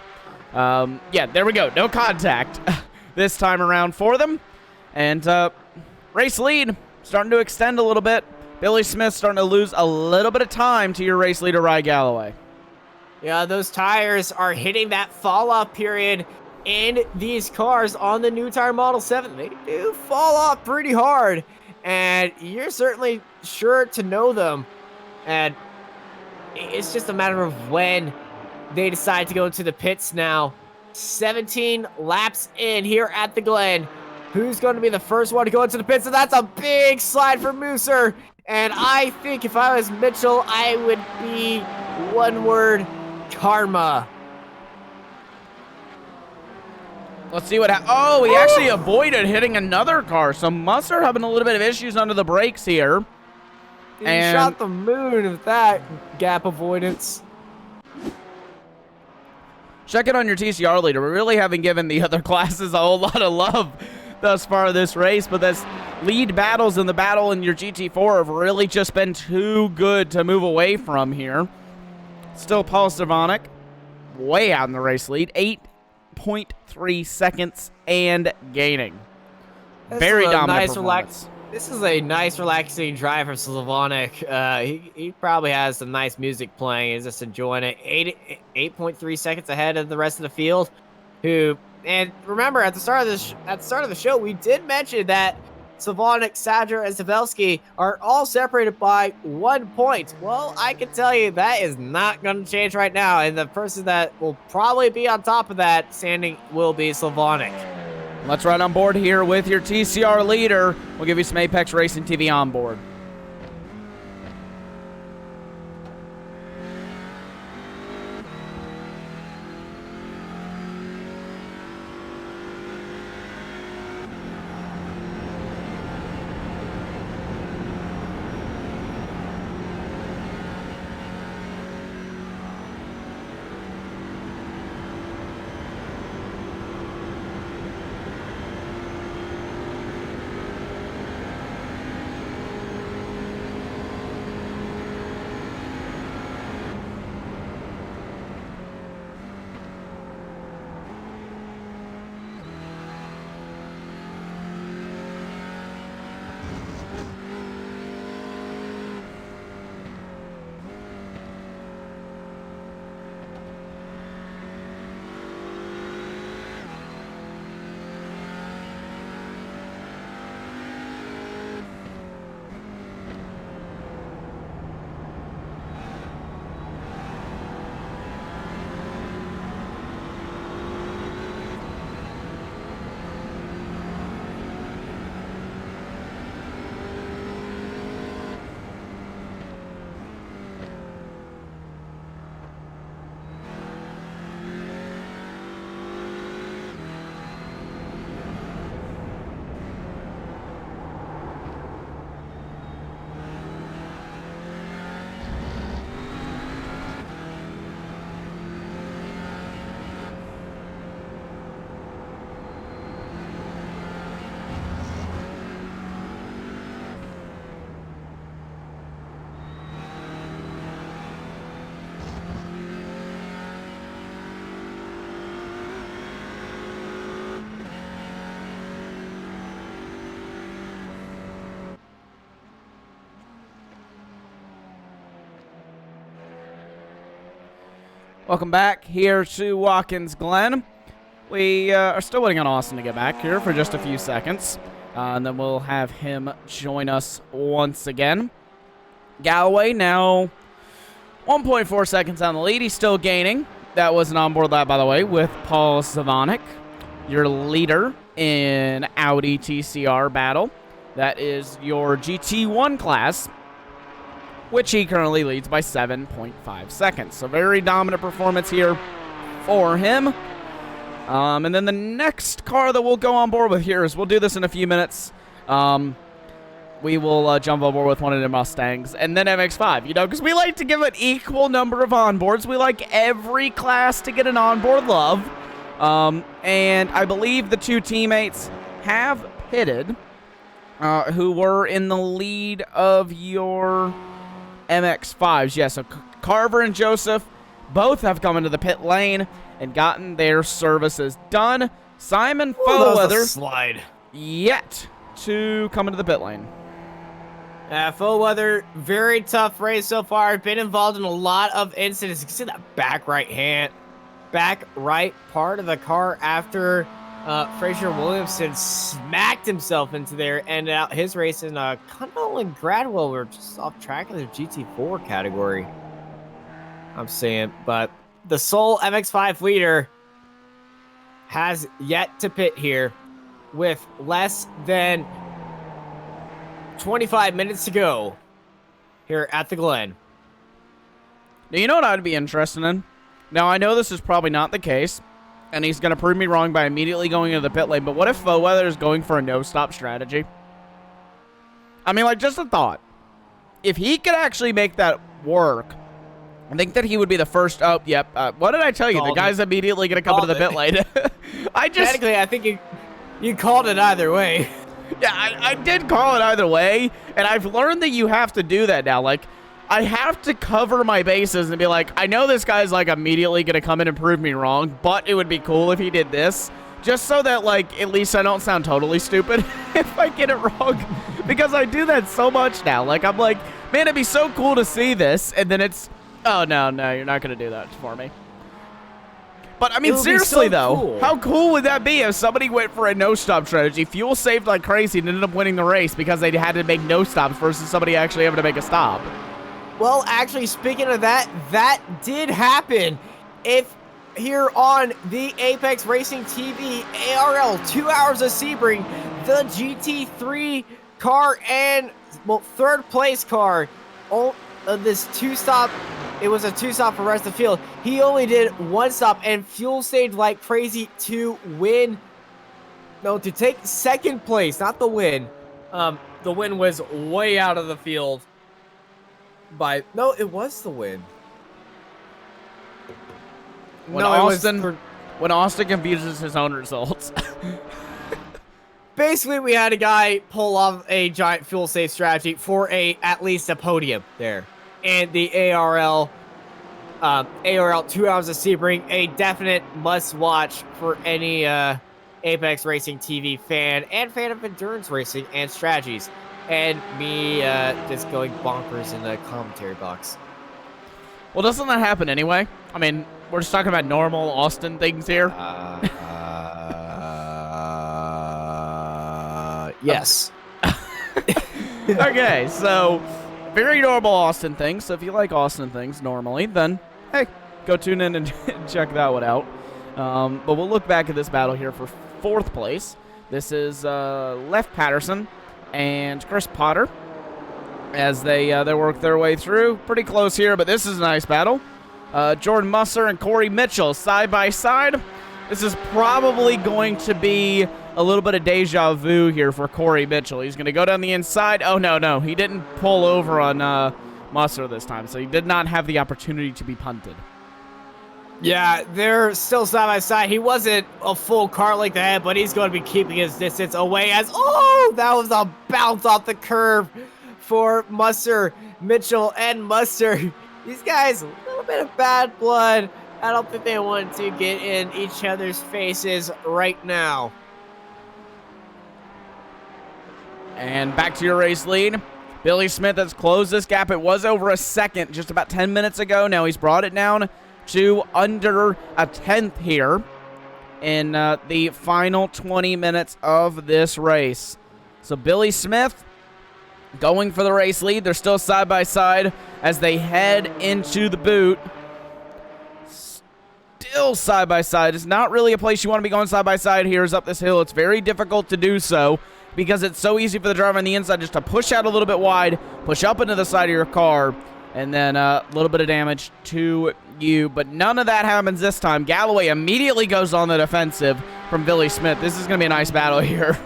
Yeah, there we go. No contact this time around for them. And race lead starting to extend a little bit. Billy Smith starting to lose a little bit of time to your race leader, Rye Galloway. Yeah, those tires are hitting that fall-off period in these cars on the new tire Model 7. They do fall off pretty hard, and you're certainly sure to know them. And it's just a matter of when they decide to go into the pits now. 17 laps in here at the Glen. Who's going to be the first one to go into the pits? And that's a big slide for Mooser. And I think if I was Mitchell, I would be one word: karma. Let's see what happens. Oh, he actually avoided hitting another car. So Musser having a little bit of issues under the brakes here. He shot the moon with that gap avoidance. Check it on your TCR leader. We really haven't given the other classes a whole lot of love thus far this race, but this lead battles and the battle in your GT4 have really just been too good to move away from here. Still Paul Stavanik way out in the race lead. 8.3 seconds and gaining. This Very is a dominant nice performance. This is a nice, relaxing drive for Slavonic. He probably has some nice music playing. He's just enjoying it. 8.3 seconds ahead of the rest of the field. And remember, at the start of the show, we did mention that Slavonic, Sadger, and Savelski are all separated by 1 point. Well, I can tell you that is not going to change right now, and the person that will probably be on top of that standing will be Slavonic. Let's ride on board here with your TCR leader. We'll give you some Apex Racing TV on board. Welcome back here to Watkins, Glen. We are still waiting on Austin to get back here for just a few seconds, and then we'll have him join us once again. Galloway now 1.4 seconds on the lead. He's still gaining. That was an onboard lap, by the way, with Paul Slavonic, your leader in Audi TCR battle. That is your GT1 class, which he currently leads by 7.5 seconds. So very dominant performance here for him. And then the next car that we'll go on board with here is, we'll do this in a few minutes. We will jump on board with one of the Mustangs and then MX-5, you know, because we like to give an equal number of onboards. We like every class to get an onboard love. And I believe the two teammates have pitted who were in the lead of your MX-5s. Yeah, so Carver and Joseph both have come into the pit lane and gotten their services done. Simon Foweather slide yet to come into the pit lane. Foweather, very tough race so far. Been involved in a lot of incidents. You can see that back right part of the car after Fraser Williamson smacked himself into there, ended out his race in Connell and Gradwell were just off track in the GT4 category. I'm saying, but the sole MX-5 leader has yet to pit here with less than 25 minutes to go here at the Glen. Now, you know what I'd be interested in? Now, I know this is probably not the case, and he's going to prove me wrong by immediately going into the pit lane, but what if Foweather is going for a no-stop strategy? I mean, like, just a thought. If he could actually make that work, I think that he would be the first. Oh, yep. What did I tell you? The guy's immediately going to come into the pit lane. Technically, I think you called it either way. Yeah, I did call it either way, and I've learned that you have to do that now. Like, I have to cover my bases and be like, I know this guy's like immediately going to come in and prove me wrong, but it would be cool if he did this. Just so that, like, at least I don't sound totally stupid if I get it wrong. Because I do that so much now. Like, I'm like, man, it'd be so cool to see this. And then it's, oh, no, you're not going to do that for me. But, I mean, seriously, though, cool. How cool would that be if somebody went for a no-stop strategy, fuel saved like crazy, and ended up winning the race because they had to make no stops versus somebody actually having to make a stop? Well, actually, speaking of that, that did happen. If here on the Apex Racing TV ARL 2 Hours of Sebring, the GT3 car and, well, third place car, this two-stop, it was a two-stop for the rest of the field. He only did one stop and fuel saved like crazy to win, no, to take second place, not the win. The win was way out of the field. No, it was the win. When Austin confuses his own results. Basically, we had a guy pull off a giant fuel save strategy for at least a podium there. And the ARL 2 Hours of Sebring, a definite must-watch for any Apex Racing TV fan and fan of endurance racing and strategies. And me just going bonkers in the commentary box. Well, doesn't that happen anyway? I mean, we're just talking about normal Austin things here. Yes. Okay, so very normal Austin things. So if you like Austin things normally, then hey, go tune in and check that one out. But we'll look back at this battle here for fourth place. This is Leff Patterson and Chris Potter as they work their way through. Pretty close here, but this is a nice battle. Jordan Musser and Corey Mitchell side by side. This is probably going to be a little bit of deja vu here for Corey Mitchell. He's going to go down the inside. Oh, no. He didn't pull over on Musser this time, so he did not have the opportunity to be punted. Yeah, they're still side by side. He wasn't a full car like that, but he's going to be keeping his distance away as, oh, that was a bounce off the curve for Musser, Mitchell, and Musser. These guys, a little bit of bad blood. I don't think they want to get in each other's faces right now. And back to your race lead. Billy Smith has closed this gap. It was over a second just about 10 minutes ago. Now he's brought it down to under a tenth here in the final 20 minutes of this race. So Billy Smith going for the race lead. They're still side by side as they head into the boot. Still side by side. It's not really a place you want to be going side by side here is up this hill. It's very difficult to do so because it's so easy for the driver on the inside just to push out a little bit wide, push up into the side of your car, and then a little bit of damage to you. But none of that happens this time. Galloway immediately goes on the defensive from Billy Smith. This is going to be a nice battle here.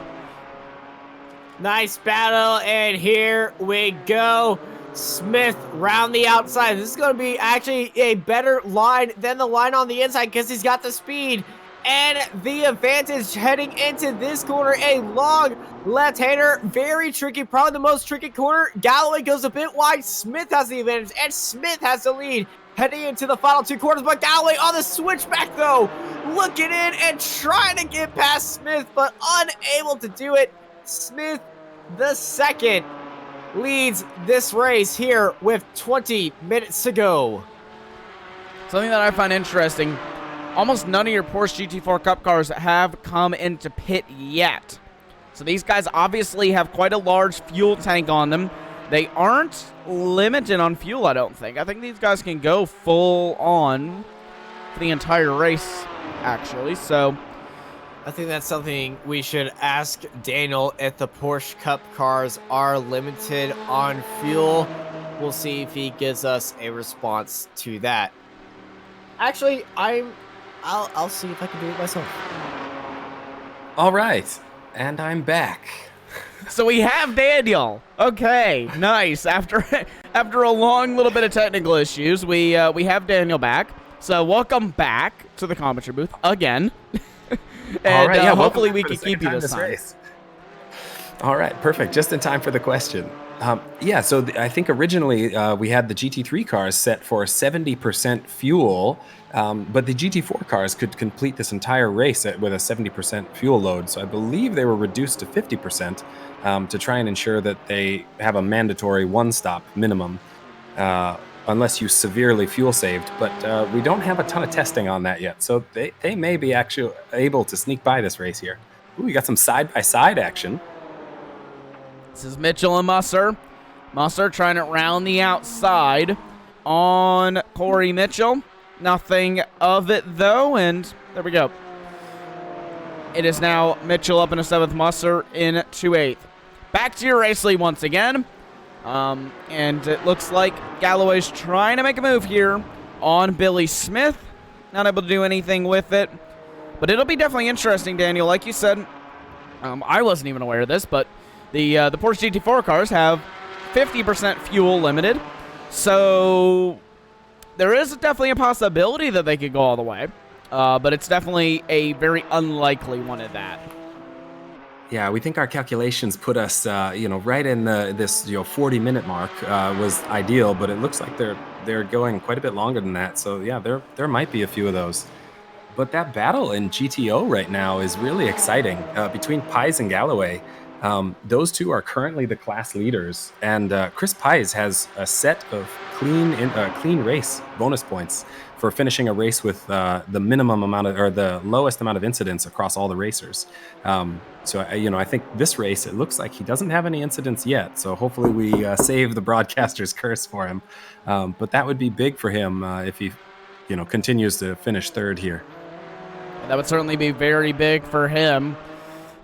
Nice battle, and here we go. Smith round the outside. This is going to be actually a better line than the line on the inside because he's got the speed and the advantage heading into this corner. A long left-hander, very tricky, probably the most tricky corner. Galloway goes a bit wide. Smith has the advantage, and Smith has the lead heading into the final two quarters. But Galloway on the switchback, though, looking in and trying to get past Smith, but unable to do it. Smith, the second, leads this race here with 20 minutes to go. Something that I find interesting, almost none of your Porsche GT4 Cup cars have come into pit yet. So these guys obviously have quite a large fuel tank on them. They aren't limited on fuel, I don't think. I think these guys can go full on for the entire race, actually. So I think that's something we should ask Daniel if the Porsche Cup cars are limited on fuel. We'll see if he gives us a response to that. Actually, I'll see if I can do it myself. All right, and I'm back. So we have Daniel. Okay, nice. After a long little bit of technical issues, we have Daniel back. So welcome back to the commentary booth again. And all right, yeah, hopefully we can keep you this time. All right, perfect. Just in time for the question. Yeah, so I think originally we had the GT3 cars set for 70% fuel, but the GT4 cars could complete this entire race with a 70% fuel load. So I believe they were reduced to 50% to try and ensure that they have a mandatory one-stop minimum, unless you severely fuel saved. But we don't have a ton of testing on that yet, so they may be actually able to sneak by this race here. Ooh, we got some side-by-side action. This is Mitchell and Musser. Musser trying it round the outside on Corey Mitchell. Nothing of it, though, and there we go. It is now Mitchell up into 7th, Musser into 8th. Back to your race lead once again. And it looks like Galloway's trying to make a move here on Billy Smith. Not able to do anything with it. But it'll be definitely interesting, Daniel. Like you said, I wasn't even aware of this, but the Porsche GT4 cars have 50% fuel limited, so there is definitely a possibility that they could go all the way, but it's definitely a very unlikely one at that. Yeah, we think our calculations put us, right in this 40-minute mark was ideal, but it looks like they're going quite a bit longer than that. So yeah, there might be a few of those. But that battle in GTO right now is really exciting between Pies and Galloway. Those two are currently the class leaders, and Chris Pies has a set of clean race bonus points for finishing a race with the minimum amount of, or the lowest amount of incidents across all the racers. So I think this race, it looks like he doesn't have any incidents yet. So hopefully we save the broadcaster's curse for him. But that would be big for him if he, continues to finish 3rd here. That would certainly be very big for him.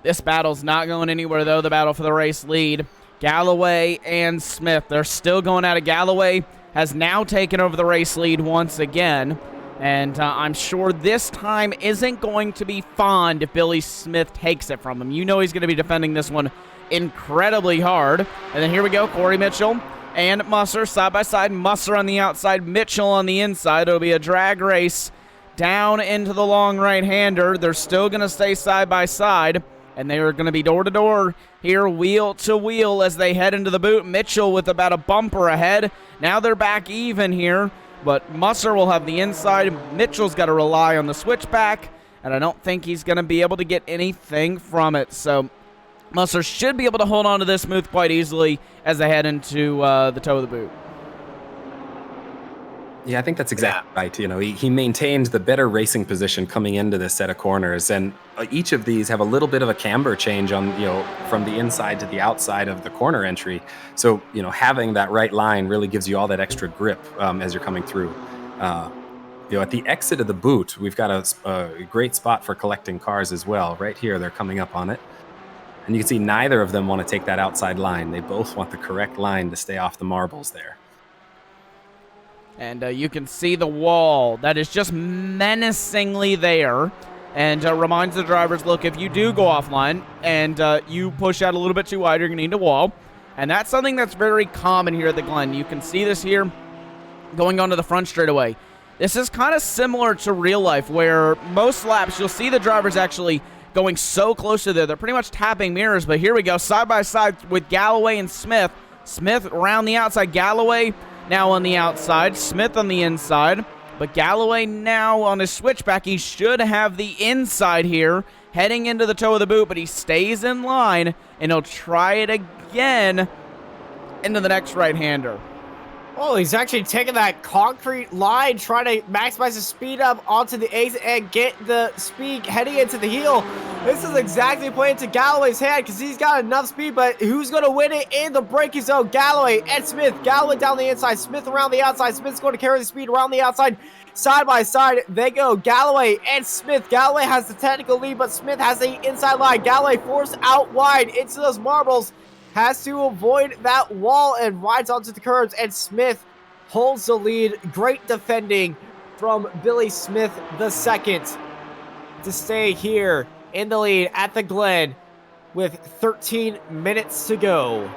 This battle's not going anywhere, though, the battle for the race lead. Galloway and Smith, they're still going at it. Galloway has now taken over the race lead once again, and I'm sure this time isn't going to be fond if Billy Smith takes it from him. You know he's going to be defending this one incredibly hard. And then here we go, Corey Mitchell and Musser side by side. Musser on the outside, Mitchell on the inside. It'll be a drag race down into the long right-hander. They're still going to stay side by side. And they are going to be door-to-door here, wheel-to-wheel as they head into the boot. Mitchell with about a bumper ahead. Now they're back even here, but Musser will have the inside. Mitchell's got to rely on the switchback, and I don't think he's going to be able to get anything from it. So Musser should be able to hold on to this smooth quite easily as they head into the toe of the boot. Yeah, I think that's exactly right. He maintained the better racing position coming into this set of corners, and each of these have a little bit of a camber change on, from the inside to the outside of the corner entry. So, having that right line really gives you all that extra grip as you're coming through. At the exit of the boot, we've got a great spot for collecting cars as well. Right here, they're coming up on it. And you can see neither of them want to take that outside line. They both want the correct line to stay off the marbles there. And you can see the wall that is just menacingly there, and reminds the drivers, look, if you do go offline and you push out a little bit too wide, you're going to need a wall. And that's something that's very common here at the Glen. You can see this here going onto the front straightaway. This is kind of similar to real life, where most laps you'll see the drivers actually going so close to there. They're pretty much tapping mirrors, but here we go, side by side with Galloway and Smith. Smith around the outside, Galloway now on the outside, Smith on the inside, but Galloway now on his switchback. He should have the inside here, heading into the toe of the boot, but he stays in line, and he'll try it again into the next right-hander. Oh, he's actually taking that concrete line, trying to maximize the speed up onto the exit and get the speed heading into the heel. This is exactly playing to Galloway's hand because he's got enough speed, but who's going to win it in the braking zone? Galloway and Smith. Galloway down the inside, Smith around the outside. Smith's going to carry the speed around the outside. Side by side, they go. Galloway and Smith. Galloway has the technical lead, but Smith has the inside line. Galloway forced out wide into those marbles. Has to avoid that wall and rides onto the curbs, and Smith holds the lead. Great defending from Billy Smith II to stay here in the lead at the Glen with 13 minutes to go.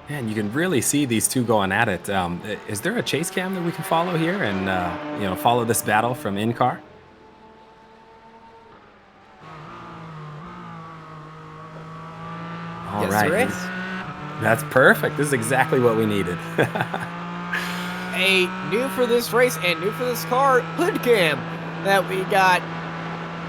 Man, you can really see these two going at it. Is there a chase cam that we can follow here and follow this battle from in-car? All Yes, right. there is. That's perfect. This is exactly what we needed. A new for this race and new for this car hood cam that we got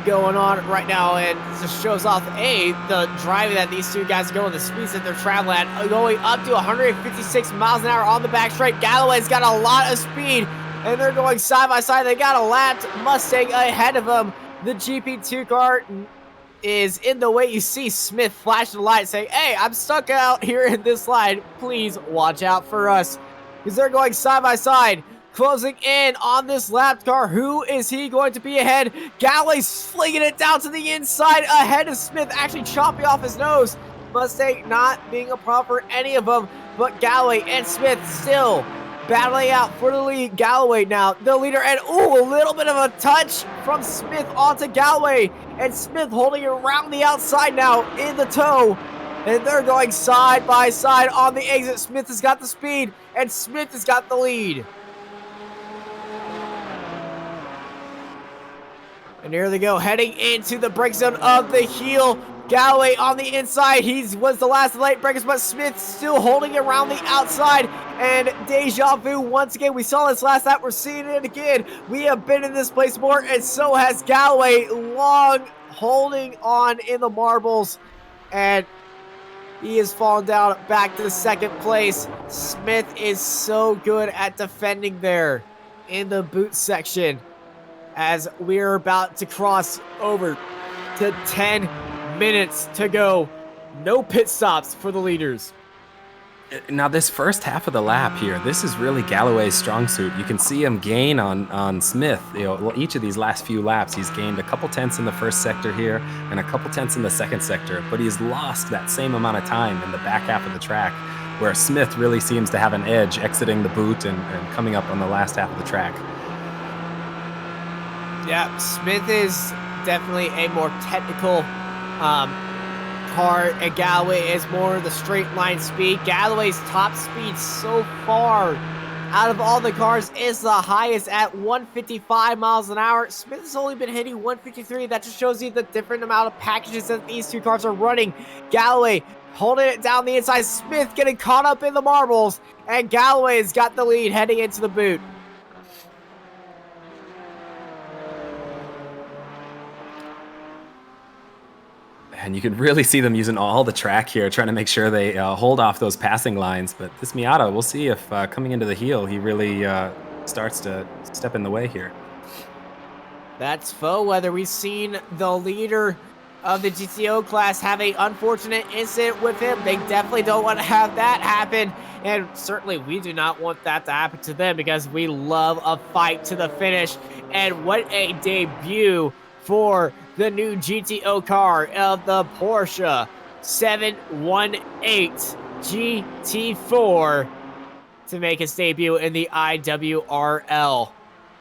going on right now, and just shows off the driving that these two guys are going, the speeds that they're traveling at, going up to 156 miles an hour on the back straight. Galloway's got a lot of speed, and they're going side by side. They got a lapped Mustang ahead of them. The GP2 car is in the way. You see Smith flash the light saying, hey, I'm stuck out here in this line. Please watch out for us, because they're going side by side, closing in on this lapped car. Who is he going to be ahead? Galloway's flinging it down to the inside ahead of Smith, actually chopping off his nose. Mustang not being a problem for any of them, but Galloway and Smith still battling out for the lead. Galloway now the leader, and ooh, a little bit of a touch from Smith onto Galloway, and Smith holding it around the outside now in the toe, and they're going side by side on the exit. Smith has got the speed, and Smith has got the lead. And here they go, heading into the break zone of the heel. Galloway on the inside. He was the last of the late breakers, but Smith still holding it around the outside. And deja vu once again. We saw this last lap. We're seeing it again. We have been in this place more, and so has Galloway. Long holding on in the marbles, and he has fallen down back to second place. Smith is so good at defending there in the boot section, as we're about to cross over to 10 minutes to go. No pit stops for the leaders. Now, this first half of the lap here, this is really Galloway's strong suit. You can see him gain on Smith. Each of these last few laps, he's gained a couple tenths in the first sector here and a couple tenths in the second sector, but he's lost that same amount of time in the back half of the track, where Smith really seems to have an edge exiting the boot and coming up on the last half of the track. Yeah, Smith is definitely a more technical car, and Galloway is more the straight line speed. Galloway's top speed so far out of all the cars is the highest at 155 miles an hour. Smith has only been hitting 153. That just shows you the different amount of packages that these two cars are running. Galloway holding it down the inside. Smith getting caught up in the marbles, and Galloway's got the lead heading into the boot. And you can really see them using all the track here, trying to make sure they hold off those passing lines. But this Miata, we'll see if coming into the heel, he really starts to step in the way here. That's faux weather. We've seen the leader of the GTO class have an unfortunate incident with him. They definitely don't want to have that happen. And certainly we do not want that to happen to them, because we love a fight to the finish. And what a debut for the new GTO car of the Porsche 718 GT4 to make its debut in the iWRL.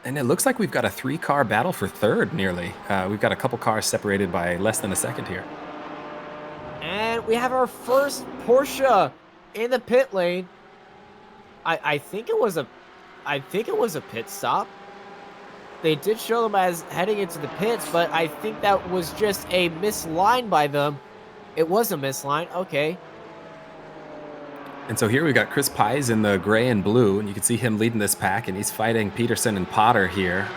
And it looks like we've got a 3-car battle for third nearly. We've got a couple cars separated by less than a second here. And we have our first Porsche in the pit lane. I think it was a pit stop. They did show them as heading into the pits, but I think that was just a misline by them. It was a misline. Okay. And so here we've got Chris Pies in the gray and blue, and you can see him leading this pack, and he's fighting Peterson and Potter here.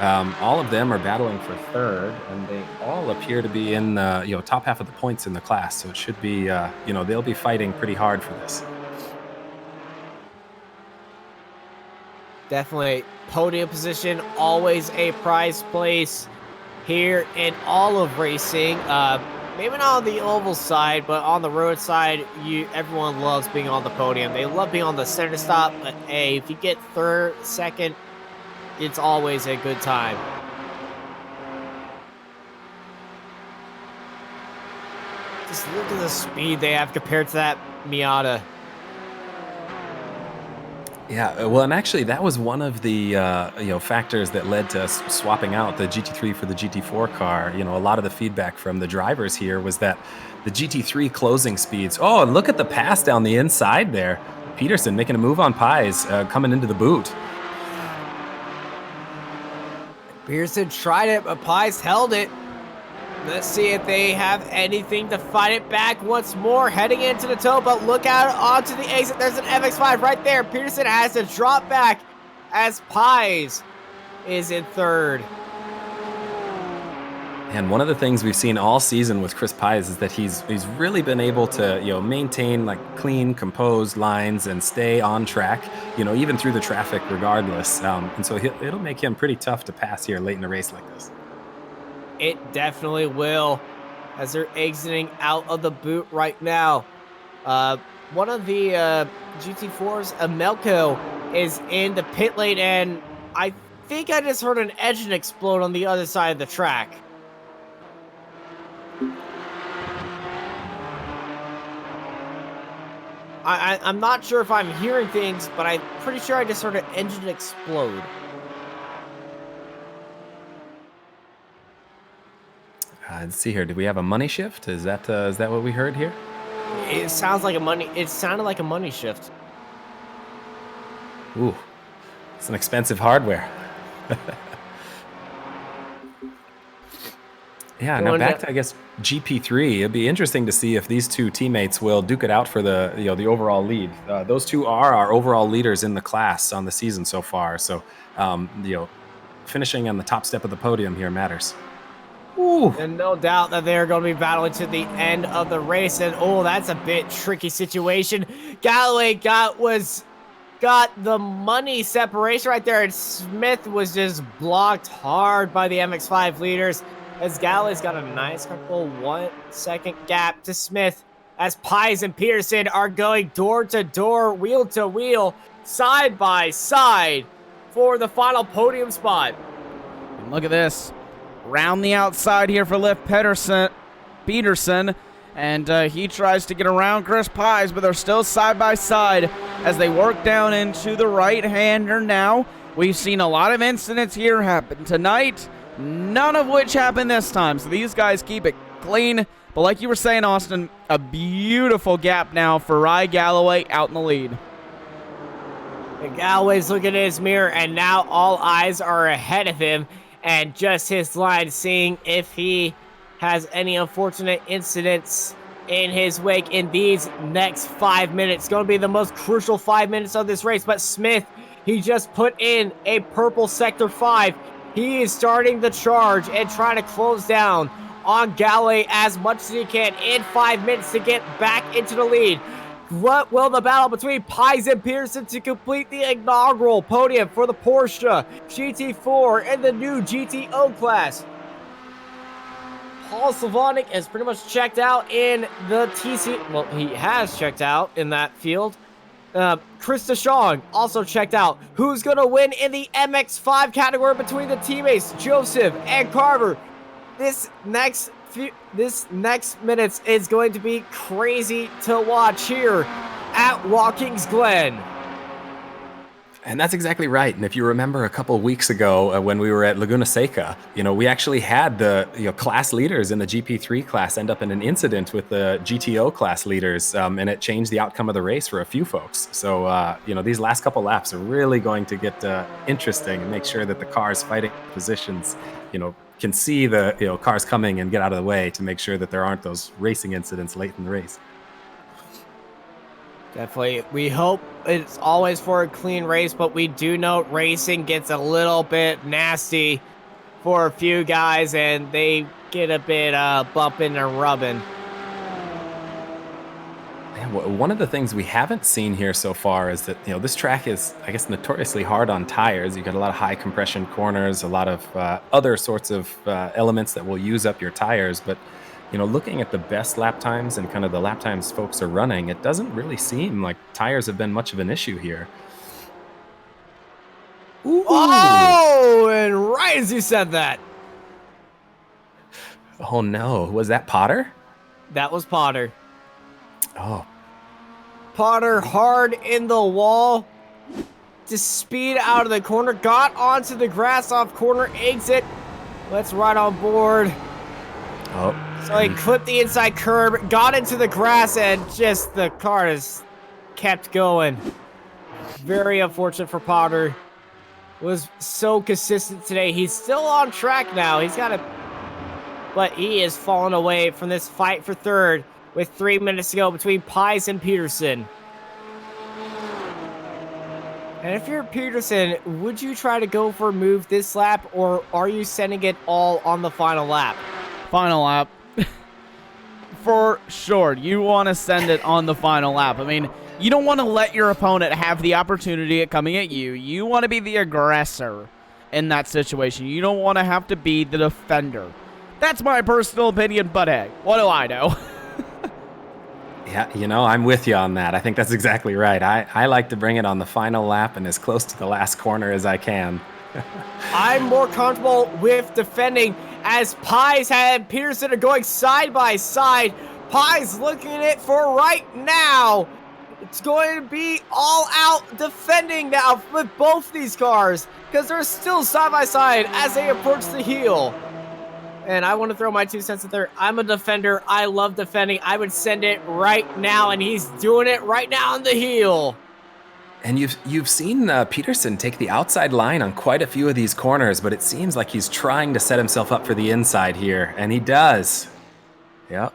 All of them are battling for third, and they all appear to be in the top half of the points in the class. So it should be, they'll be fighting pretty hard for this. Definitely podium position, always a prize place here in all of racing. Maybe not on the oval side, but on the road side, everyone loves being on the podium. They love being on the center stop, but hey, if you get third, second, it's always a good time. Just look at the speed they have compared to that Miata. Yeah, well, and actually that was one of the factors that led to us swapping out the GT3 for the GT4 car. A lot of the feedback from the drivers here was that the GT3 closing speeds. Oh, and look at the pass down the inside there. Peterson making a move on Pies, coming into the boot. Pearson tried it, but Pies held it. Let's see if they have anything to fight it back once more. Heading into the toe, but look out onto the exit. There's an MX-5 right there. Peterson has to drop back as Pies is in third. And one of the things we've seen all season with Chris Pies is that he's really been able to maintain like clean, composed lines and stay on track, even through the traffic, regardless. And so it'll make him pretty tough to pass here late in the race like this. It definitely will, as they're exiting out of the boot right now. One of the GT4s, Melko, is in the pit lane, and I think I just heard an engine explode on the other side of the track. I'm not sure if I'm hearing things, but I'm pretty sure I just heard an engine explode. Let's see here. Did we have a money shift? Is that what we heard here? It sounds like a money. It sounded like a money shift. Ooh, it's an expensive hardware. Yeah, now back to, I guess, GP3. It'd be interesting to see if these two teammates will duke it out for the the overall lead. Those two are our overall leaders in the class on the season so far. So, finishing on the top step of the podium here matters. Ooh. And no doubt that they're going to be battling to the end of the race. And oh, that's a bit tricky situation. Galloway got the money separation right there, and Smith was just blocked hard by the MX-5 leaders. As Galloway's got a nice couple 1 second gap to Smith, as Pies and Peterson are going door to door, wheel to wheel, side by side for the final podium spot. And look at this. Round the outside here for Liv Peterson. And he tries to get around Chris Pies, but they're still side by side as they work down into the right-hander now. We've seen a lot of incidents here happen tonight, none of which happened this time. So these guys keep it clean. But like you were saying, Austin, a beautiful gap now for Rye Galloway out in the lead. And Galloway's looking in his mirror, and now all eyes are ahead of him and just his line, seeing if he has any unfortunate incidents in his wake in these next 5 minutes. It's going to be the most crucial 5 minutes of this race. But Smith, he just put in a purple sector 5. He is starting the charge and trying to close down on Galloway as much as he can in 5 minutes to get back into the lead. What will the battle between Pies and Pearson to complete the inaugural podium for the Porsche GT4 and the new GTO class? Paul Slavonic has pretty much checked out in the TC. Well, he has checked out in that field. Chris DeShong also checked out. Who's going to win in the MX-5 category between the teammates Joseph and Carver? This next minutes is going to be crazy to watch here at Watkins Glen. And that's exactly right. And if you remember a couple of weeks ago when we were at Laguna Seca, we actually had the class leaders in the GP3 class end up in an incident with the GTO class leaders, and it changed the outcome of the race for a few folks. So, these last couple laps are really going to get interesting and make sure that the cars fighting positions, can see the cars coming and get out of the way to make sure that there aren't those racing incidents late in the race. Definitely. We hope it's always for a clean race, but we do know racing gets a little bit nasty for a few guys, and they get a bit bumping and rubbing. One of the things we haven't seen here so far is that this track is, I guess, notoriously hard on tires. You've got a lot of high compression corners, a lot of other sorts of elements that will use up your tires, but looking at the best lap times and kind of the lap times folks are running, it doesn't really seem like tires have been much of an issue here. Ooh. Oh, and right as you said that. Oh no, was that Potter? That was Potter. Oh. Potter hard in the wall to speed out of the corner, got onto the grass off corner exit. Let's ride on board. Oh. So he clipped the inside curb, got into the grass, and just the car has kept going. Very unfortunate for Potter. Was so consistent today. He's still on track now. He's got but he is falling away from this fight for third with 3 minutes to go between Pies and Peterson. And if you're Peterson, would you try to go for a move this lap, or are you sending it all on the final lap? Final lap. For sure, you want to send it on the final lap. I mean, you don't want to let your opponent have the opportunity at coming at you. You want to be the aggressor in that situation. You don't want to have to be the defender. That's my personal opinion, but hey, what do I know? Yeah, you know, I'm with you on that. I think that's exactly right. I like to bring it on the final lap and as close to the last corner as I can. I'm more comfortable with defending, as Pies and Peterson are going side by side. Pies looking at it for right now. It's going to be all out defending now with both these cars, because they're still side by side as they approach the heel. And I want to throw my 2 cents in there. I'm a defender. I love defending. I would send it right now, and he's doing it right now on the heel. And you've seen Peterson take the outside line on quite a few of these corners, but it seems like he's trying to set himself up for the inside here, and he does. Yep.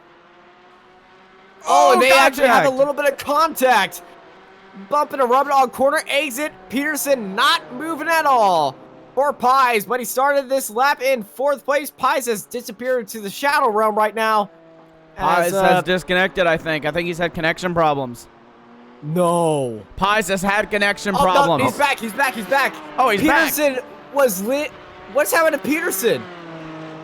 Oh, and they contact. actually have a little bit of contact. Bumping and rubbing on corner exit. Peterson not moving at all for Pies, but he started this lap in 4th place. Pies has disappeared to the shadow realm right now. Pies has disconnected, I think. I think he's had connection problems. No. Pies has had connection No, problems. he's back. Oh, he's back. Peterson was lit. What's happened to Peterson?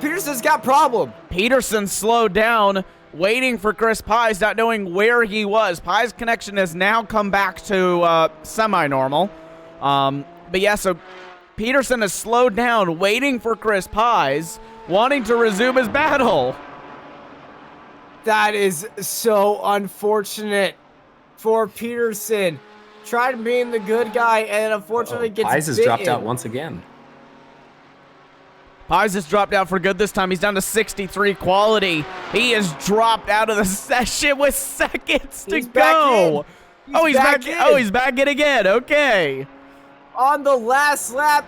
Peterson's got problem. Peterson slowed down, waiting for Chris Pies, not knowing where he was. Pies' connection has now come back to semi-normal. But yeah, so Peterson has slowed down, waiting for Chris Pies, wanting to resume his battle. That is so unfortunate for Peterson. Tried being the good guy and unfortunately gets Pies has bitten. dropped out once again. Pies has dropped out for good this time. He's down to 63 quality. He has dropped out of the session with seconds to go. He's back in again. Okay. On the last lap,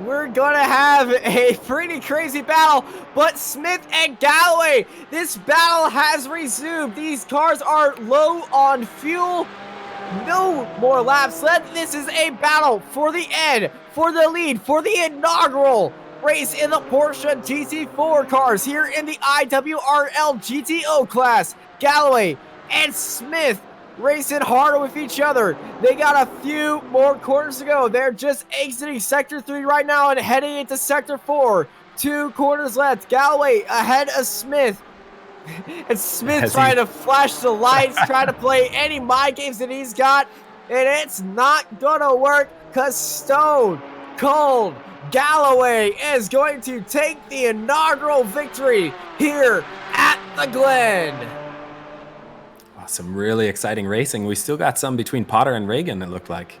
we're going to have a pretty crazy battle, but Smith and Galloway, this battle has resumed. These cars are low on fuel. No more laps left. This is a battle for the end, for the lead, for the inaugural race in the Porsche GT4 cars here in the iWRL GTO class. Galloway and Smith racing harder with each other. They got a few more corners to go. They're just exiting Sector 3 right now and heading into Sector 4. 2 corners left. Galloway ahead of Smith. And Smith trying to flash the lights, trying to play any mind games that he's got. And it's not gonna work, because Stone Cold Galloway is going to take the inaugural victory here at the Glen. Some really exciting racing. We still got some between Potter and Reagan, it looked like.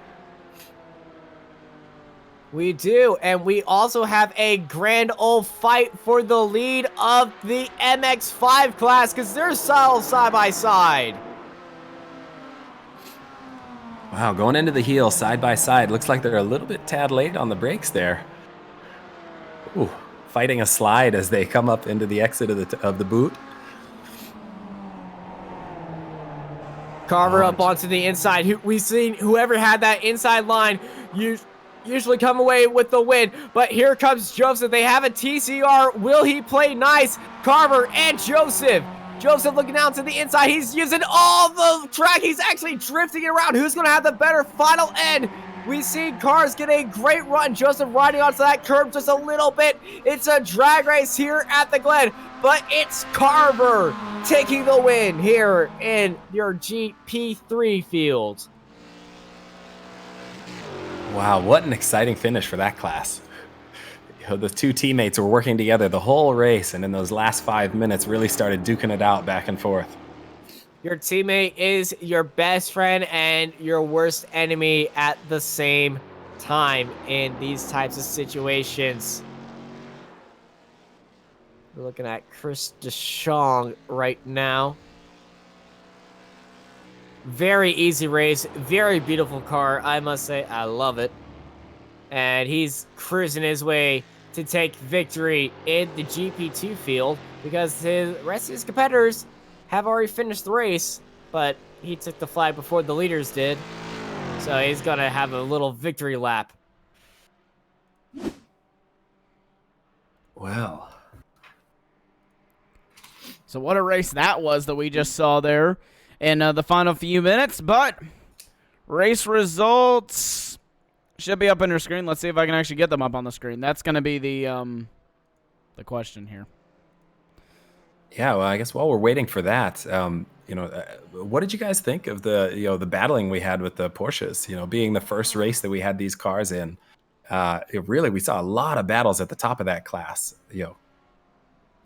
We do, and we also have a grand old fight for the lead of the MX-5 class, because they're side by side. Wow, going into the heel side by side. Looks like they're a little bit tad late on the brakes there. Ooh, fighting a slide as they come up into the exit of the boot. Carver up onto the inside. We've seen whoever had that inside line usually come away with the win. But here comes Joseph. They have a TCR. Will he play nice? Carver and Joseph. Joseph looking down to the inside. He's using all the track. He's actually drifting it around. Who's going to have the better final end? We see cars get a great run. Joseph riding onto that curb just a little bit. It's a drag race here at the Glen, but it's Carver taking the win here in your GP3 field. Wow, what an exciting finish for that class. You know, the 2 teammates were working together the whole race, and in those last 5 minutes really started duking it out back and forth. Your teammate is your best friend and your worst enemy at the same time in these types of situations. We're looking at Chris DeShong right now. Very easy race, very beautiful car, I must say. I love it. And he's cruising his way to take victory in the GP2 field because the rest of his competitors have already finished the race, but he took the flag before the leaders did. So he's going to have a little victory lap. Well. So what a race that was that we just saw there in the final few minutes. But race results should be up on your screen. Let's see if I can actually get them up on the screen. That's going to be the question here. Yeah, well, I guess while we're waiting for that, what did you guys think of the battling we had with the Porsches? Being the first race that we had these cars in, we saw a lot of battles at the top of that class.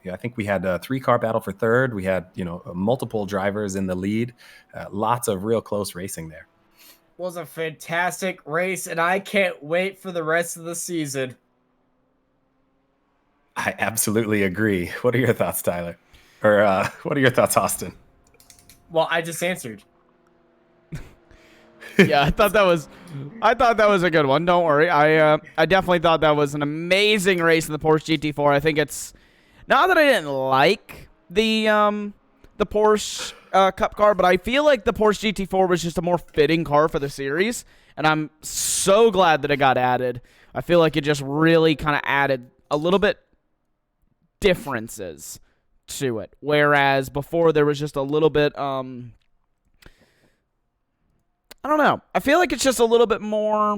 I think we had a 3-car battle for third. We had multiple drivers in the lead. Lots of real close racing there. Was a fantastic race, and I can't wait for the rest of the season. I absolutely agree. What are your thoughts, Tyler? Or what are your thoughts, Austin? Well, I just answered. Yeah, I thought that was a good one. Don't worry. I definitely thought that was an amazing race in the Porsche GT4. I think it's not that I didn't like the Porsche Cup car, but I feel like the Porsche GT4 was just a more fitting car for the series, and I'm so glad that it got added. I feel like it just really kind of added a little bit differences to it, whereas before there was just a little bit I don't know. I feel like it's just a little bit more, I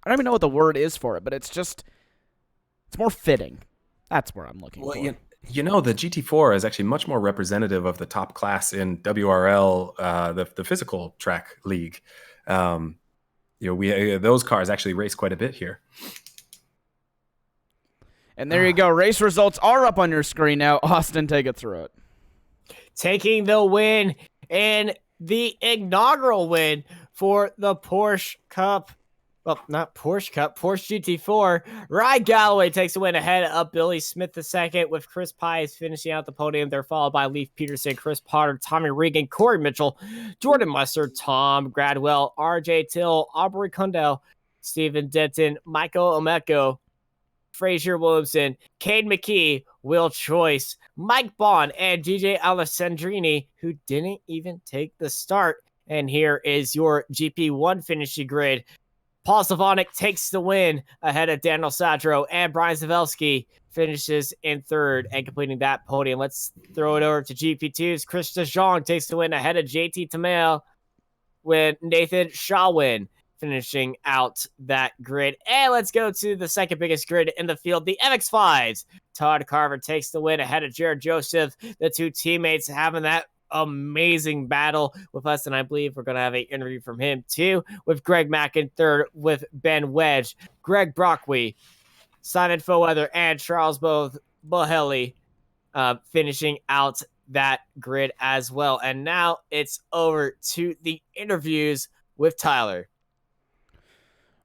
don't even know what the word is for it, but it's more fitting. That's where I'm looking for. The GT4 is actually much more representative of the top class in WRL, the physical track league. Those cars actually race quite a bit here. And there you go. Race results are up on your screen now. Austin, take it through it. Taking the win and the inaugural win for the Porsche Cup. Well, not Porsche Cup, Porsche GT4. Ryan Galloway takes the win ahead of Billy Smith II, with Chris Pies finishing out the podium. They're followed by Leif Peterson, Chris Potter, Tommy Regan, Corey Mitchell, Jordan Mustard, Tom Gradwell, RJ Till, Aubrey Kundell, Stephen Denton, Michael Omeko, Frazier Williamson, Cade McKee, Will Choice, Mike Bond, and DJ Alessandrini, who didn't even take the start. And here is your GP1 finishing grid. Paul Savanik takes the win ahead of Daniel Sadro, and Brian Zavelski finishes in third and completing that podium. Let's throw it over to GP2's Chris DeJong takes the win ahead of JT Tameo, with Nathan Shawin finishing out that grid. And let's go to the second biggest grid in the field, the MX-5s. Todd Carver takes the win ahead of Jared Joseph. The two teammates having that amazing battle with us, and I believe we're going to have an interview from him too, with Greg Mack in third, with Ben Wedge, Greg Brockway, Simon Foweather, and Charles Bohelli finishing out that grid as well. And now it's over to the interviews with Tyler.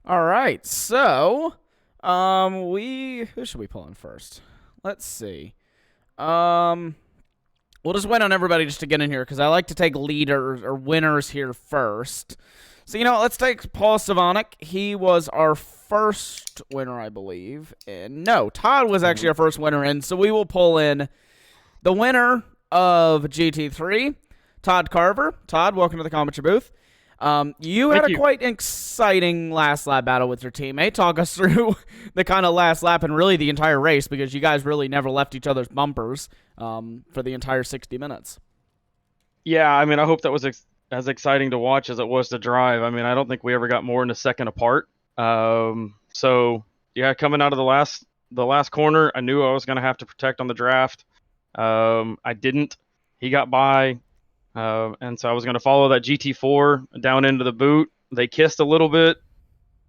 All right, so who should we pull in first? Let's see. We'll just wait on everybody just to get in here, because I like to take leaders or winners here first. So, let's take Paul Savanik. He was our first winner, I believe. And no, Todd was actually our first winner in. So we will pull in the winner of GT3, Todd Carver. Todd, welcome to the commentary booth. You had a quite exciting last lap battle with your teammate. Talk us through the kind of last lap and really the entire race, because you guys really never left each other's bumpers for the entire 60 minutes. Yeah, I hope that was as exciting to watch as it was to drive. I don't think we ever got more than a second apart. So yeah, coming out of the last corner, I knew I was going to have to protect on the draft. I didn't. He got by. And so I was going to follow that GT4 down into the boot. They kissed a little bit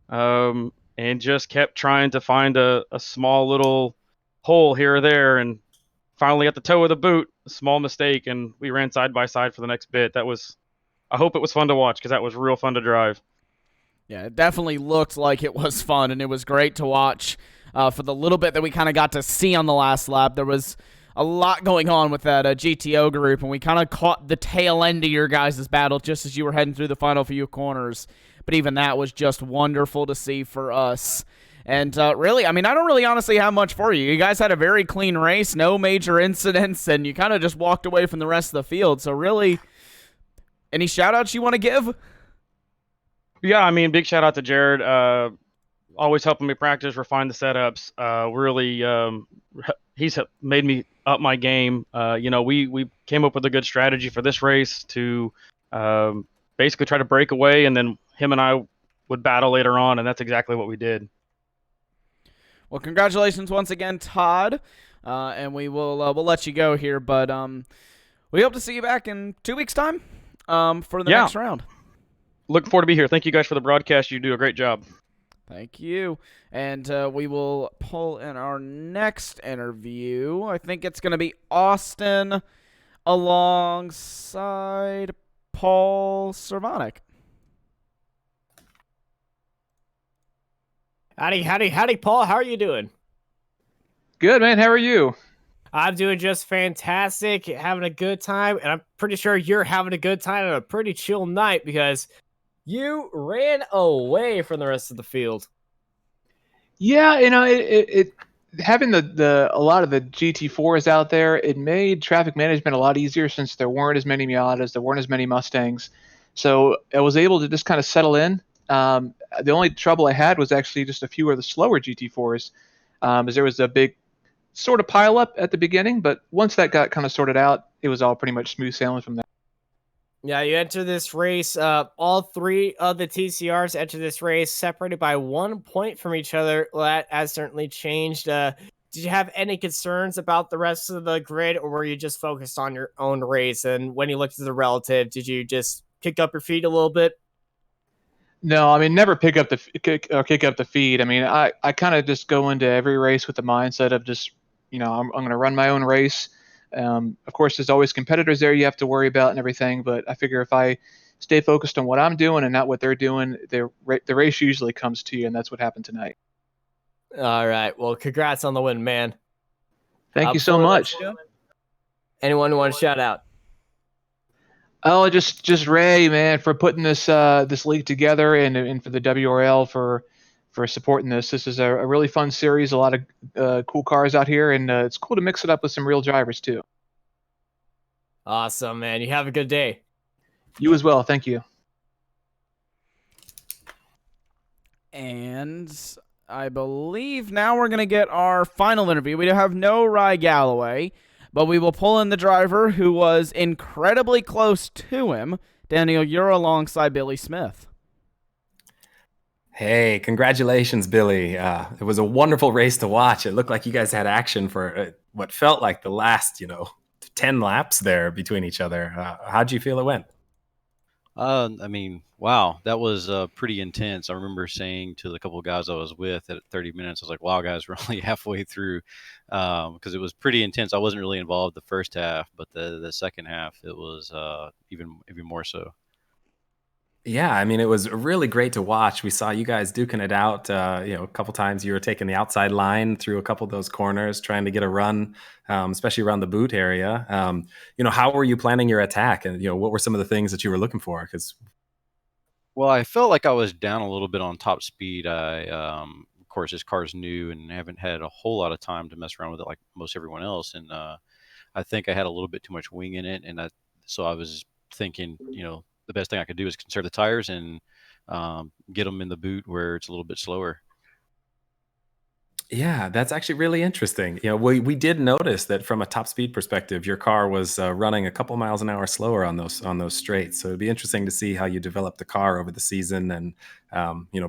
and just kept trying to find a small little hole here or there. And finally at the toe of the boot, a small mistake, and we ran side by side for the next bit. I hope it was fun to watch, because that was real fun to drive. Yeah, it definitely looked like it was fun, and it was great to watch for the little bit that we kind of got to see on the last lap. There was a lot going on with that GTO group, and we kind of caught the tail end of your guys' battle just as you were heading through the final few corners. But even that was just wonderful to see for us. And really, I mean, I don't really honestly have much for you. You guys had a very clean race, no major incidents, and you kind of just walked away from the rest of the field. So really, any shout-outs you want to give? Yeah, I mean, big shout out to Jared. Always helping me practice, refine the setups. Really, he's made me up my game. We came up with a good strategy for this race to basically try to break away, and then him and I would battle later on, and that's exactly what we did. Well, congratulations once again, Todd. And we'll let you go here, but we hope to see you back in 2 weeks' time for the next round. Looking forward to be here. Thank you guys for the broadcast. You do a great job. Thank you. And we will pull in our next interview. I think it's going to be Austin alongside Paul Cervonic. Howdy, Paul. How are you doing? Good, man. How are you? I'm doing just fantastic, having a good time, and I'm pretty sure you're having a good time on a pretty chill night because you ran away from the rest of the field. Yeah, it having the a lot of the GT4s out there, it made traffic management a lot easier since there weren't as many Miatas, there weren't as many Mustangs. So I was able to just kind of settle in. The only trouble I had was actually just a few of the slower GT4s, as there was a big sort of pile up at the beginning, but once that got kind of sorted out, it was all pretty much smooth sailing from there. Yeah, you enter this race, all three of the TCRs enter this race separated by 1 point from each other. Well, that has certainly changed. Did you have any concerns about the rest of the grid, or were you just focused on your own race? And when you looked at the relative, did you just kick up your feet a little bit? No, I mean, never kick up the feed. I mean, I kind of just go into every race with the mindset of just, I'm going to run my own race. Of course, there's always competitors there you have to worry about and everything, but I figure if I stay focused on what I'm doing and not what they're doing, the race usually comes to you, and that's what happened tonight. All right. Well, congrats on the win, man. Thank you so much. Anyone who wants to shout out? Oh, just Ray, man, for putting this league together, and for the WRL for supporting this. This is a really fun series. A lot of cool cars out here, and it's cool to mix it up with some real drivers too. Awesome, man. You have a good day. You as well. Thank you. And I believe now we're going to get our final interview. We have no Rye Galloway, but we will pull in the driver who was incredibly close to him. Daniel, you're alongside Billy Smith. Hey, congratulations, Billy. It was a wonderful race to watch. It looked like you guys had action for what felt like the last, 10 laps there between each other. How'd you feel it went? I mean, wow, that was pretty intense. I remember saying to the couple of guys I was with at 30 minutes, I was like, wow, guys, we're only halfway through, because it was pretty intense. I wasn't really involved the first half, but the second half, it was even more so. Yeah, I mean, it was really great to watch. We saw you guys duking it out. A couple times you were taking the outside line through a couple of those corners, trying to get a run, especially around the boot area. How were you planning your attack, and what were some of the things that you were looking for? Well, I felt like I was down a little bit on top speed. Of course, this car's new and haven't had a whole lot of time to mess around with it like most everyone else, and I think I had a little bit too much wing in it, and so I was thinking, the best thing I could do is conserve the tires and get them in the boot where it's a little bit slower. Yeah, that's actually really interesting. We did notice that from a top speed perspective, your car was running a couple miles an hour slower on those straights. So it'd be interesting to see how you develop the car over the season and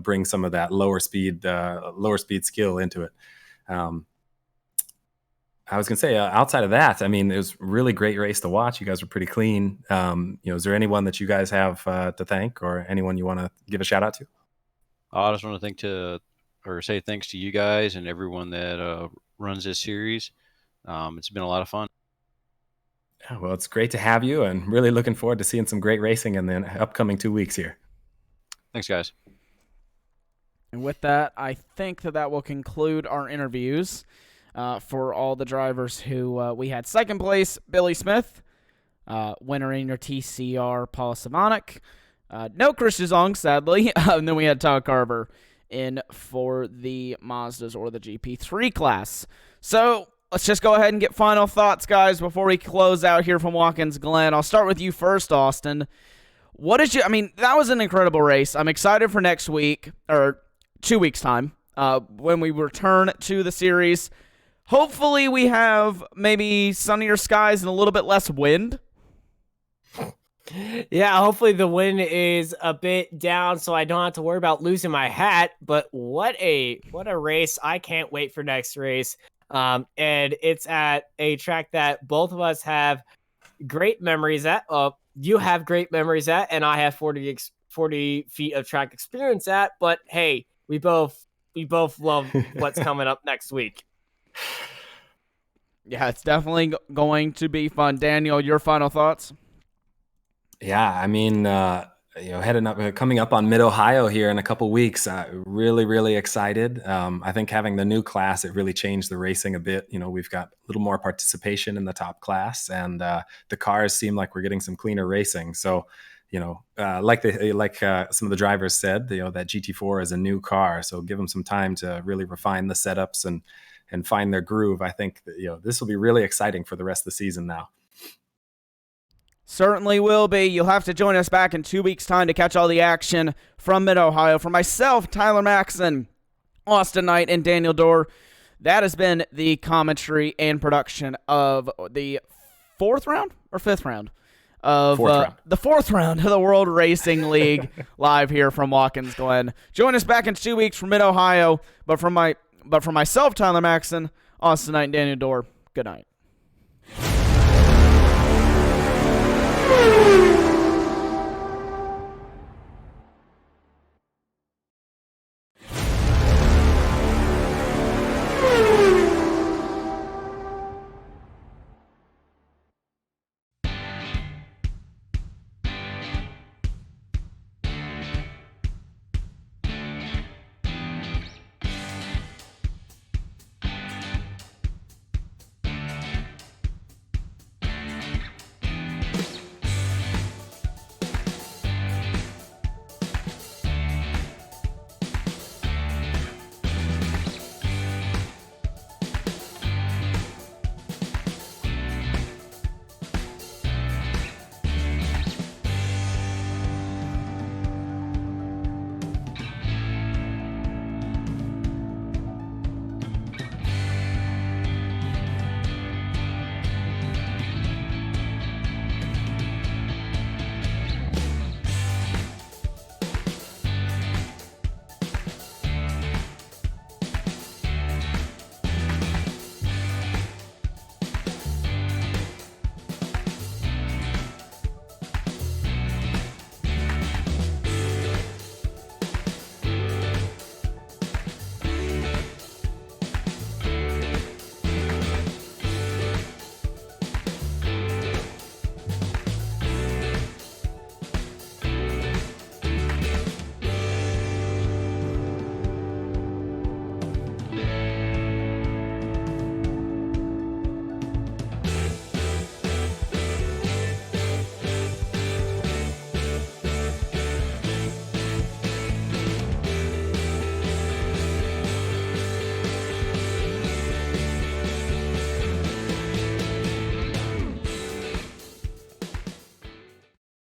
bring some of that lower speed skill into it. I was going to say, outside of that, I mean, it was a really great race to watch. You guys were pretty clean. Is there anyone that you guys have to thank, or anyone you want to give a shout out to? I just want to say thanks to you guys and everyone that runs this series. It's been a lot of fun. Yeah, well, it's great to have you, and really looking forward to seeing some great racing in the upcoming 2 weeks here. Thanks, guys. And with that, I think that will conclude our interviews. For all the drivers who we had second place, Billy Smith, winner in your TCR, Paul Savanek, no Chris Zong, sadly, and then we had Todd Carver in for the Mazdas or the GP3 class. So let's just go ahead and get final thoughts, guys, before we close out here from Watkins Glen. I'll start with you first, Austin. That was an incredible race. I'm excited for next week, or 2 weeks' time, when we return to the series. Hopefully we have maybe sunnier skies and a little bit less wind. Yeah, hopefully the wind is a bit down so I don't have to worry about losing my hat. But what a race. I can't wait for next race. And it's at a track that both of us have great memories at. You have great memories at, and I have 40 feet of track experience at. But hey, we both love what's coming up next week. Yeah, it's definitely going to be fun. Daniel, your final thoughts? Yeah, I mean, coming up on Mid-Ohio here in a couple weeks, really, really excited. I think having the new class, it really changed the racing a bit. We've got a little more participation in the top class, and the cars seem like we're getting some cleaner racing. So, like some of the drivers said, that GT4 is a new car, so give them some time to really refine the setups and find their groove. I think that, this will be really exciting for the rest of the season now. Certainly will be. You'll have to join us back in 2 weeks' time to catch all the action from Mid-Ohio. For myself, Tyler Maxson, Austin Knight, and Daniel Dorr, that has been the commentary and production of the fourth round or fifth round of the fourth round of the World Racing League live here from Watkins Glen. Join us back in 2 weeks from Mid-Ohio. But for myself, Tyler Maxson, Austin Knight, and Daniel Dorr, good night.